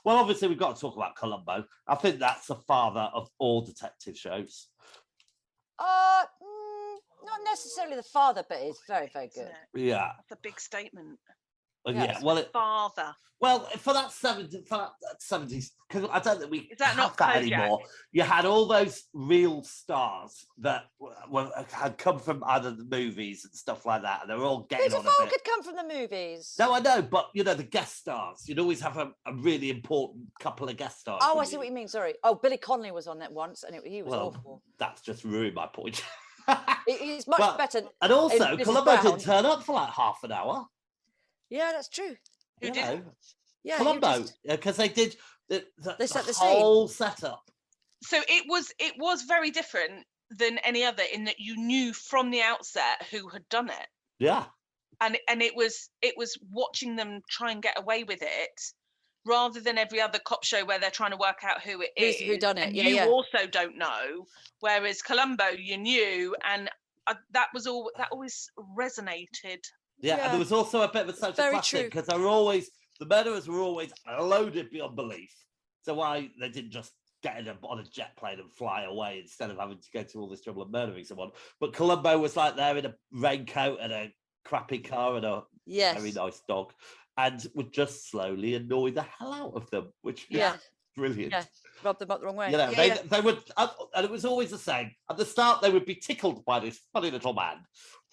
Speaker 1: Well, obviously, we've got to talk about Columbo. I think that's the father of all detective shows.
Speaker 2: Not necessarily the father, but it's very, very good.
Speaker 1: Yeah.
Speaker 3: That's a big statement.
Speaker 1: Well,
Speaker 3: father.
Speaker 1: Well, for that 70s, because I don't think we
Speaker 3: Is that
Speaker 1: have
Speaker 3: not
Speaker 1: that
Speaker 3: Kojak?
Speaker 1: anymore. You had all those real stars that had come from either the movies and stuff like that, and they were all getting
Speaker 2: Peter
Speaker 1: on a
Speaker 2: Falk
Speaker 1: bit.
Speaker 2: could come from the movies.
Speaker 1: No, I know, but you know the guest stars. You'd always have a really important couple of guest stars.
Speaker 2: Oh, I see what you mean. Sorry. Oh, Billy Connolly was on that once, and he was awful.
Speaker 1: That's just ruined my point.
Speaker 2: He's much better.
Speaker 1: And also,
Speaker 2: Mrs.
Speaker 1: Columbo
Speaker 2: Brown.
Speaker 1: didn't turn up for like half an hour.
Speaker 2: Yeah, that's true.
Speaker 3: Who
Speaker 1: You
Speaker 3: did?
Speaker 1: know,
Speaker 2: Yeah,
Speaker 1: Columbo, because they did the
Speaker 2: set the
Speaker 1: whole setup.
Speaker 3: So it was very different than any other in that you knew from the outset who had done it.
Speaker 1: Yeah.
Speaker 3: And it was watching them try and get away with it rather than every other cop show where they're trying to work out who it is.
Speaker 2: Who done it.
Speaker 3: And
Speaker 2: Yeah,
Speaker 3: you
Speaker 2: yeah.
Speaker 3: also don't know. Whereas Columbo, you knew, and that always resonated.
Speaker 1: Yeah, and there was also a bit of a social
Speaker 2: Very
Speaker 1: classic
Speaker 2: true.
Speaker 1: because the murderers were always loaded beyond belief. So why they didn't just get on a jet plane and fly away instead of having to go to all this trouble of murdering someone. But Columbo was like there in a raincoat and a crappy car and a very nice dog, and would just slowly annoy the hell out of them, which is brilliant.
Speaker 2: Yeah, rub them up the wrong way.
Speaker 1: You know, they would, and it was always the same. At the start, they would be tickled by this funny little man,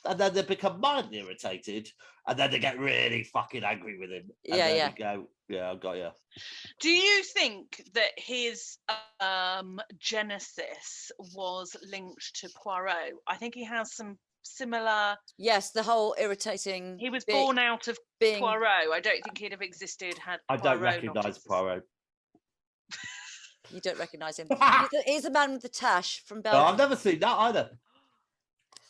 Speaker 1: and then they become mildly irritated, and then they get really fucking angry with him. And then they go, yeah, I got you.
Speaker 3: Do you think that his genesis was linked to Poirot? I think he has some similar.
Speaker 2: Yes, the whole irritating.
Speaker 3: He was born out of Poirot. I don't think he'd have existed had.
Speaker 1: I don't
Speaker 3: Poirot not
Speaker 1: recognise
Speaker 3: existed.
Speaker 1: Poirot.
Speaker 2: You don't recognise him. He's the man with the tash from
Speaker 1: No,
Speaker 2: Belgium.
Speaker 1: I've never seen that either.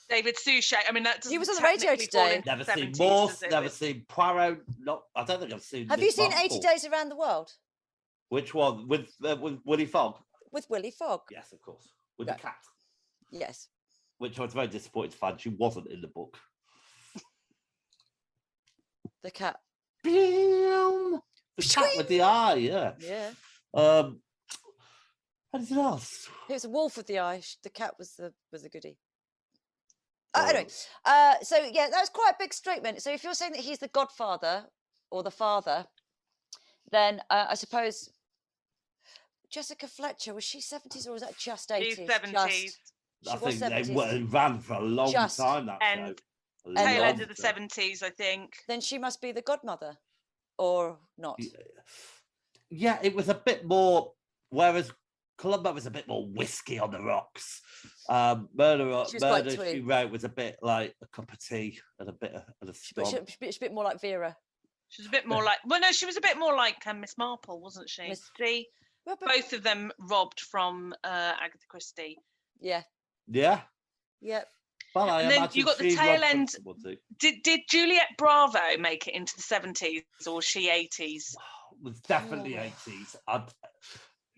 Speaker 3: David Suchet. I mean, that
Speaker 2: He was on the
Speaker 3: technically
Speaker 2: radio
Speaker 3: fall
Speaker 2: today.
Speaker 3: into
Speaker 1: Never
Speaker 3: the
Speaker 1: seen
Speaker 3: 70s,
Speaker 1: Morse.
Speaker 3: does it?
Speaker 1: Never seen Poirot. Not. I don't think I've seen.
Speaker 2: Have you
Speaker 1: Miss
Speaker 2: seen
Speaker 1: Marple.
Speaker 2: 80 Days Around the World?
Speaker 1: Which one? With Willie Fogg?
Speaker 2: With Willie Fogg.
Speaker 1: Yes, of course. With the cat.
Speaker 2: Yes.
Speaker 1: Which I was very disappointed to find she wasn't in the book.
Speaker 2: The cat.
Speaker 1: The cat with the eye, yeah.
Speaker 2: Yeah.
Speaker 1: Anything else?
Speaker 2: It was a wolf with the eye. The cat was the goodie. Anyway, so yeah, that was quite a big statement. So if you're saying that he's the godfather or the father, then I suppose Jessica Fletcher, was she 70s or was that just 80s?
Speaker 3: She's 70s.
Speaker 1: I think they ran for a long time, that show.
Speaker 3: Tail end of the 70s, I think.
Speaker 2: Then she must be the godmother, or not?
Speaker 1: Yeah, it was a bit more, whereas Columbo was a bit more whiskey on the rocks. Murder She Wrote was a bit like a cup of tea and a bit of a scone.
Speaker 2: She's a bit more like Vera.
Speaker 3: She was a bit more like, well, no, she was a bit more like Miss Marple, wasn't she? Both of them robbed from Agatha Christie.
Speaker 2: Yeah.
Speaker 1: Yeah.
Speaker 2: Yep.
Speaker 1: Well,
Speaker 3: and then you got the tail end. Did Juliet Bravo make it into the 70s or was she 80s?
Speaker 1: It was definitely 80s.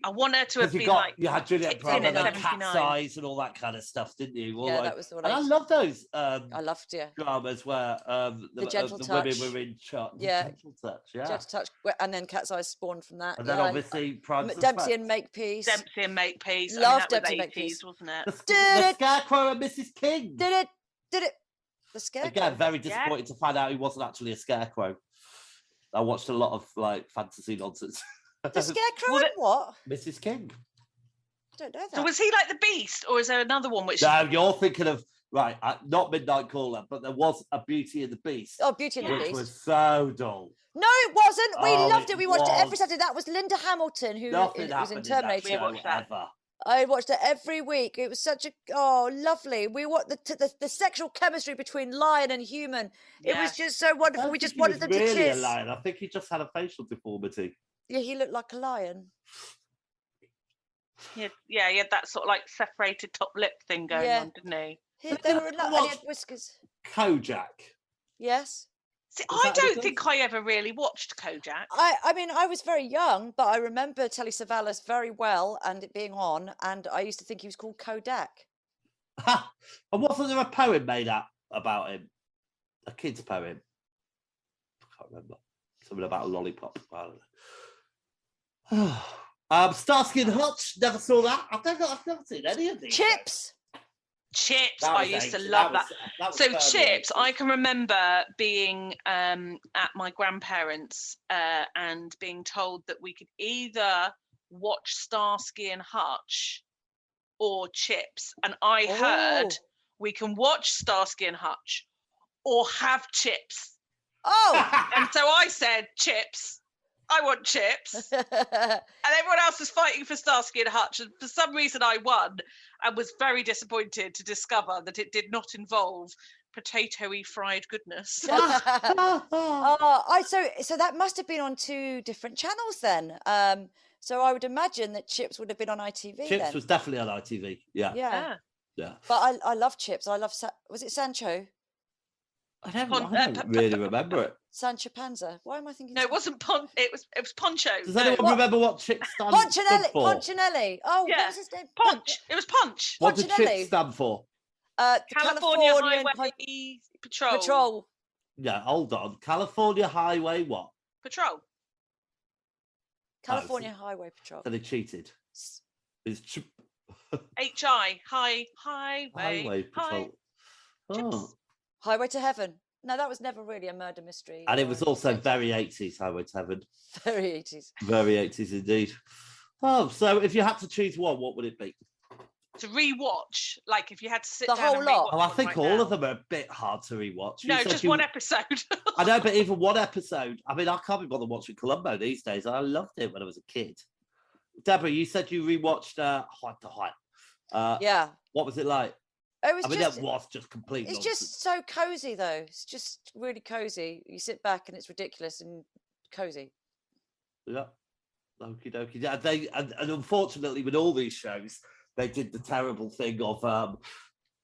Speaker 3: I want her to have been like.
Speaker 1: You had Juliet Bravo and Cat's
Speaker 3: 79.
Speaker 1: Eyes and all that kind of stuff, didn't you? All
Speaker 2: that was the one.
Speaker 1: And I love those.
Speaker 2: I loved,
Speaker 1: dramas where the
Speaker 2: Gentle
Speaker 1: the
Speaker 2: Touch.
Speaker 1: women were in charge.
Speaker 2: Yeah.
Speaker 1: Gentle Touch, yeah.
Speaker 2: Gentle Touch, and then Cat's Eyes spawned from that.
Speaker 1: And then obviously Pride and
Speaker 2: Dempsey
Speaker 1: Suspect.
Speaker 2: and Makepeace.
Speaker 3: Dempsey and Makepeace.
Speaker 2: Loved
Speaker 3: that was
Speaker 2: Dempsey and
Speaker 3: 80s,
Speaker 2: Makepeace.
Speaker 3: wasn't it?
Speaker 1: The Scarecrow and Mrs. King.
Speaker 2: Did it? The Scarecrow.
Speaker 1: Again, very disappointed to find out he wasn't actually a scarecrow. I watched a lot of like fantasy nonsense.
Speaker 2: The Scarecrow and what?
Speaker 1: Mrs. King.
Speaker 2: I don't know that.
Speaker 3: So was he like the Beast, or is there another one which?
Speaker 1: No, you're thinking of not Midnight Caller, but there was a Beauty and the Beast.
Speaker 2: Oh, Beauty and the
Speaker 1: which
Speaker 2: Beast.
Speaker 1: was so dull.
Speaker 2: No, it wasn't. We loved it. We watched it every
Speaker 1: was.
Speaker 2: Saturday. That was Linda Hamilton, who
Speaker 1: Nothing
Speaker 2: was in
Speaker 1: happened
Speaker 2: Terminator.
Speaker 1: in that show ever.
Speaker 2: I watched it every week. It was such a lovely. We want the sexual chemistry between lion and human. It was just so wonderful. We just wanted them to
Speaker 1: really
Speaker 2: kiss.
Speaker 1: a lion. I think he just had a facial deformity.
Speaker 2: Yeah, he looked like a lion.
Speaker 3: He had that sort of like separated top lip thing going
Speaker 2: Yeah.
Speaker 3: on, didn't he?
Speaker 2: They were and he had whiskers.
Speaker 1: Kojak.
Speaker 2: Yes.
Speaker 3: See,
Speaker 1: Was
Speaker 3: I
Speaker 1: that any
Speaker 3: don't
Speaker 1: good?
Speaker 3: think I ever really watched Kojak.
Speaker 2: I mean, I was very young, but I remember Telly Savalas very well and it being on, and I used to think he was called Kodak.
Speaker 1: And wasn't there a poem made up about him? A kid's poem. I can't remember. Something about a lollipop. I don't know. Starsky and Hutch. Never saw that. I've never seen any of these.
Speaker 2: Chips.
Speaker 3: Chips,
Speaker 1: That
Speaker 3: I
Speaker 1: was
Speaker 3: used to
Speaker 1: ancient.
Speaker 3: love
Speaker 1: That
Speaker 3: that.
Speaker 1: was
Speaker 3: So
Speaker 1: fairly
Speaker 3: Chips,
Speaker 1: ancient.
Speaker 3: I can remember being at my grandparents' and being told that we could either watch Starsky and Hutch or Chips, and I heard we can watch Starsky and Hutch or have chips.
Speaker 2: Oh.
Speaker 3: And so I said chips. I want chips. And everyone else was fighting for Starsky and Hutch, and for some reason I won, and was very disappointed to discover that it did not involve potato-y fried goodness.
Speaker 2: So that must have been on 2 different channels then. So I would imagine that Chips would have been on ITV.
Speaker 1: Chips
Speaker 2: then.
Speaker 1: was definitely on ITV. Yeah.
Speaker 2: Yeah. But I love Chips. I love. Was it Sancho?
Speaker 1: I don't really remember it.
Speaker 2: Sancho Panza. Why am I thinking?
Speaker 3: No, it wasn't It was Poncho.
Speaker 1: Does anyone remember what Chips stood for?
Speaker 2: Punchinelli. Oh, what was his name?
Speaker 3: Punch. It was Punch.
Speaker 1: What did Chips stand for?
Speaker 3: California Highway Patrol.
Speaker 1: Yeah, hold on. California Highway what?
Speaker 3: Patrol.
Speaker 2: California Highway Patrol.
Speaker 1: So they cheated. It's
Speaker 3: HI Highway
Speaker 1: Patrol. Oh.
Speaker 2: Highway to Heaven. No, that was never really a murder mystery.
Speaker 1: And it was also very 80s, Highway to Heaven.
Speaker 2: Very 80s.
Speaker 1: Very 80s indeed. Oh, so if you had to choose one, what would it be?
Speaker 3: To rewatch, like if you had to sit
Speaker 2: the
Speaker 3: down
Speaker 2: whole
Speaker 3: and
Speaker 2: lot.
Speaker 3: rewatch
Speaker 1: Oh, I
Speaker 3: one
Speaker 1: think
Speaker 3: right
Speaker 1: all
Speaker 3: now.
Speaker 1: of them are a bit hard to rewatch.
Speaker 3: No, just one episode.
Speaker 1: I know, but even one episode. I mean, I can't be bothered watching Columbo these days. I loved it when I was a kid. Deborah, you said you rewatched Height to Height.
Speaker 2: Yeah.
Speaker 1: What was it like?
Speaker 2: It was
Speaker 1: that was just complete
Speaker 2: It's
Speaker 1: nonsense.
Speaker 2: just so cozy, though. It's just really cozy. You sit back and it's ridiculous and cozy.
Speaker 1: Yeah. Okie dokie. Yeah, and unfortunately, with all these shows, they did the terrible thing of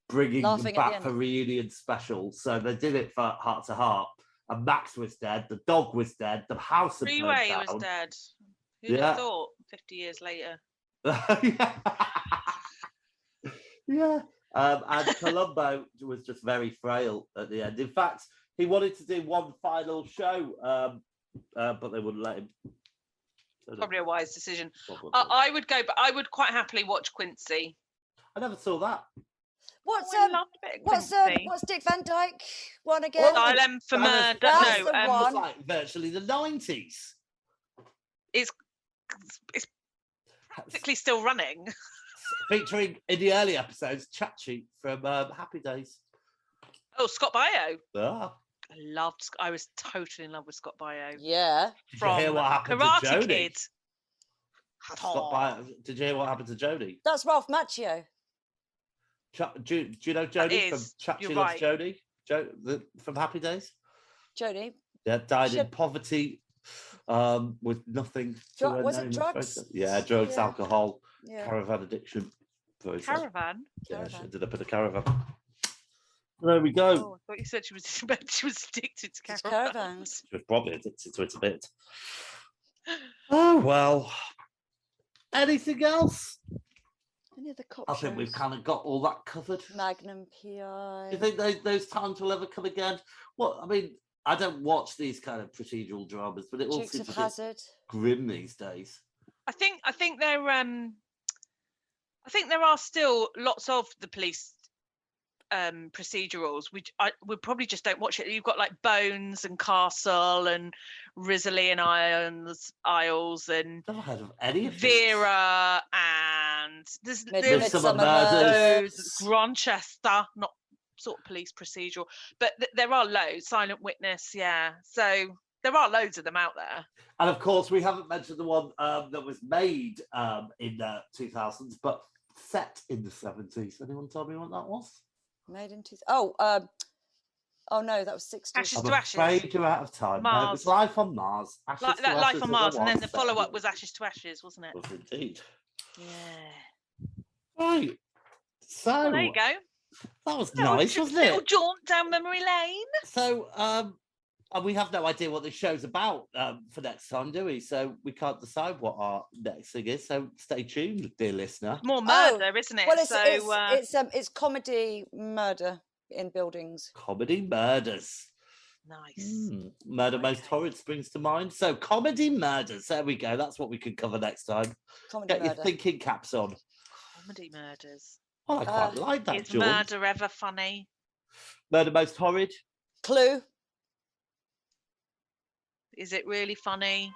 Speaker 1: bringing them back for reunion specials. So they did it for Heart to Heart, and Max was dead, the dog was dead, the house had burned
Speaker 3: Freeway
Speaker 1: down.
Speaker 3: was dead. Who'd have thought 50 years later?
Speaker 1: Yeah. And Columbo was just very frail at the end. In fact, he wanted to do one final show, but they wouldn't let him. So
Speaker 3: Probably a wise decision. I would go, but I would quite happily watch Quincy.
Speaker 1: I never saw that.
Speaker 2: What's Dick Van Dyke one again?
Speaker 3: Asylum for Murder.
Speaker 2: That's the
Speaker 1: It
Speaker 2: one.
Speaker 1: was like virtually the 90s.
Speaker 3: It's practically still running.
Speaker 1: Featuring in the early episodes, Chachi from Happy Days.
Speaker 3: Oh, Scott Baio.
Speaker 1: Ah.
Speaker 3: I was totally in love with Scott Baio.
Speaker 2: Yeah.
Speaker 1: Did you hear what happened
Speaker 3: Karate
Speaker 1: to Jodie?
Speaker 3: Kid.
Speaker 1: Scott Baio. Did you hear what happened to Jodie?
Speaker 2: That's Ralph Macchio.
Speaker 1: Do you know Jodie from Chachi Loves Jodie? From Happy Days?
Speaker 2: Jodie.
Speaker 1: Yeah, died in poverty with nothing.
Speaker 2: Was it drugs?
Speaker 1: Yeah, drugs, alcohol,
Speaker 2: Yeah.
Speaker 1: caravan addiction.
Speaker 3: Caravan?
Speaker 1: Yeah, she ended up in a caravan. There we go.
Speaker 3: Oh, I thought you said she was addicted to caravans.
Speaker 2: Caravans.
Speaker 1: She was probably addicted to it a bit. Oh, well. Anything else?
Speaker 2: Any other cop
Speaker 1: I think we've kind of got all that covered.
Speaker 2: Magnum PI.
Speaker 1: Do you think those times will ever come again? Well, I mean, I don't watch these kind of procedural dramas, but it all
Speaker 2: Dukes
Speaker 1: seems
Speaker 2: of
Speaker 1: a bit
Speaker 2: Hazzard.
Speaker 1: grim these days.
Speaker 3: I think there are still lots of the police procedurals. We probably just don't watch it. You've got like Bones and Castle and Risley and Isles and
Speaker 1: Never heard of any of
Speaker 3: Vera and there's
Speaker 1: Midsummer Murders.
Speaker 3: Grantchester, not sort of police procedural, but there are loads. Silent Witness, yeah. So there are loads of them out there.
Speaker 1: And of course, we haven't mentioned the one that was made in the 2000s, but set in the 70s. Anyone tell me what that was?
Speaker 2: Made in Oh no, that was 60.
Speaker 3: Ashes
Speaker 1: I'm
Speaker 3: to Ashes.
Speaker 1: afraid you're out of time. No, it was
Speaker 3: Mars.
Speaker 1: Life on Mars. Ashes
Speaker 3: Like
Speaker 1: to
Speaker 3: that,
Speaker 1: Ashes
Speaker 3: Life on
Speaker 1: is
Speaker 3: Mars, and then
Speaker 1: one,
Speaker 3: the
Speaker 1: so
Speaker 3: follow-up was Ashes to Ashes, wasn't it?
Speaker 1: was indeed.
Speaker 3: Yeah.
Speaker 1: Right. So
Speaker 3: Well, there you go.
Speaker 1: that was
Speaker 3: Little-
Speaker 1: nice, wasn't
Speaker 3: Little
Speaker 1: it?
Speaker 3: jaunt down memory lane.
Speaker 1: So and we have no idea what this show's about for next time, do we? So we can't decide what our next thing is. So stay tuned, dear listener.
Speaker 3: More murder, isn't it?
Speaker 2: Well, it's comedy murder in buildings.
Speaker 1: Comedy murders.
Speaker 3: Nice.
Speaker 1: Murder Most Horrid springs to mind. So comedy murders. There we go. That's what we can cover next time.
Speaker 2: Comedy
Speaker 1: Get
Speaker 2: murder.
Speaker 1: your thinking caps on.
Speaker 3: Comedy murders.
Speaker 1: Oh, I quite like that,
Speaker 3: Is
Speaker 1: George.
Speaker 3: murder ever funny?
Speaker 1: Murder Most Horrid.
Speaker 2: Clue.
Speaker 3: Is it really funny?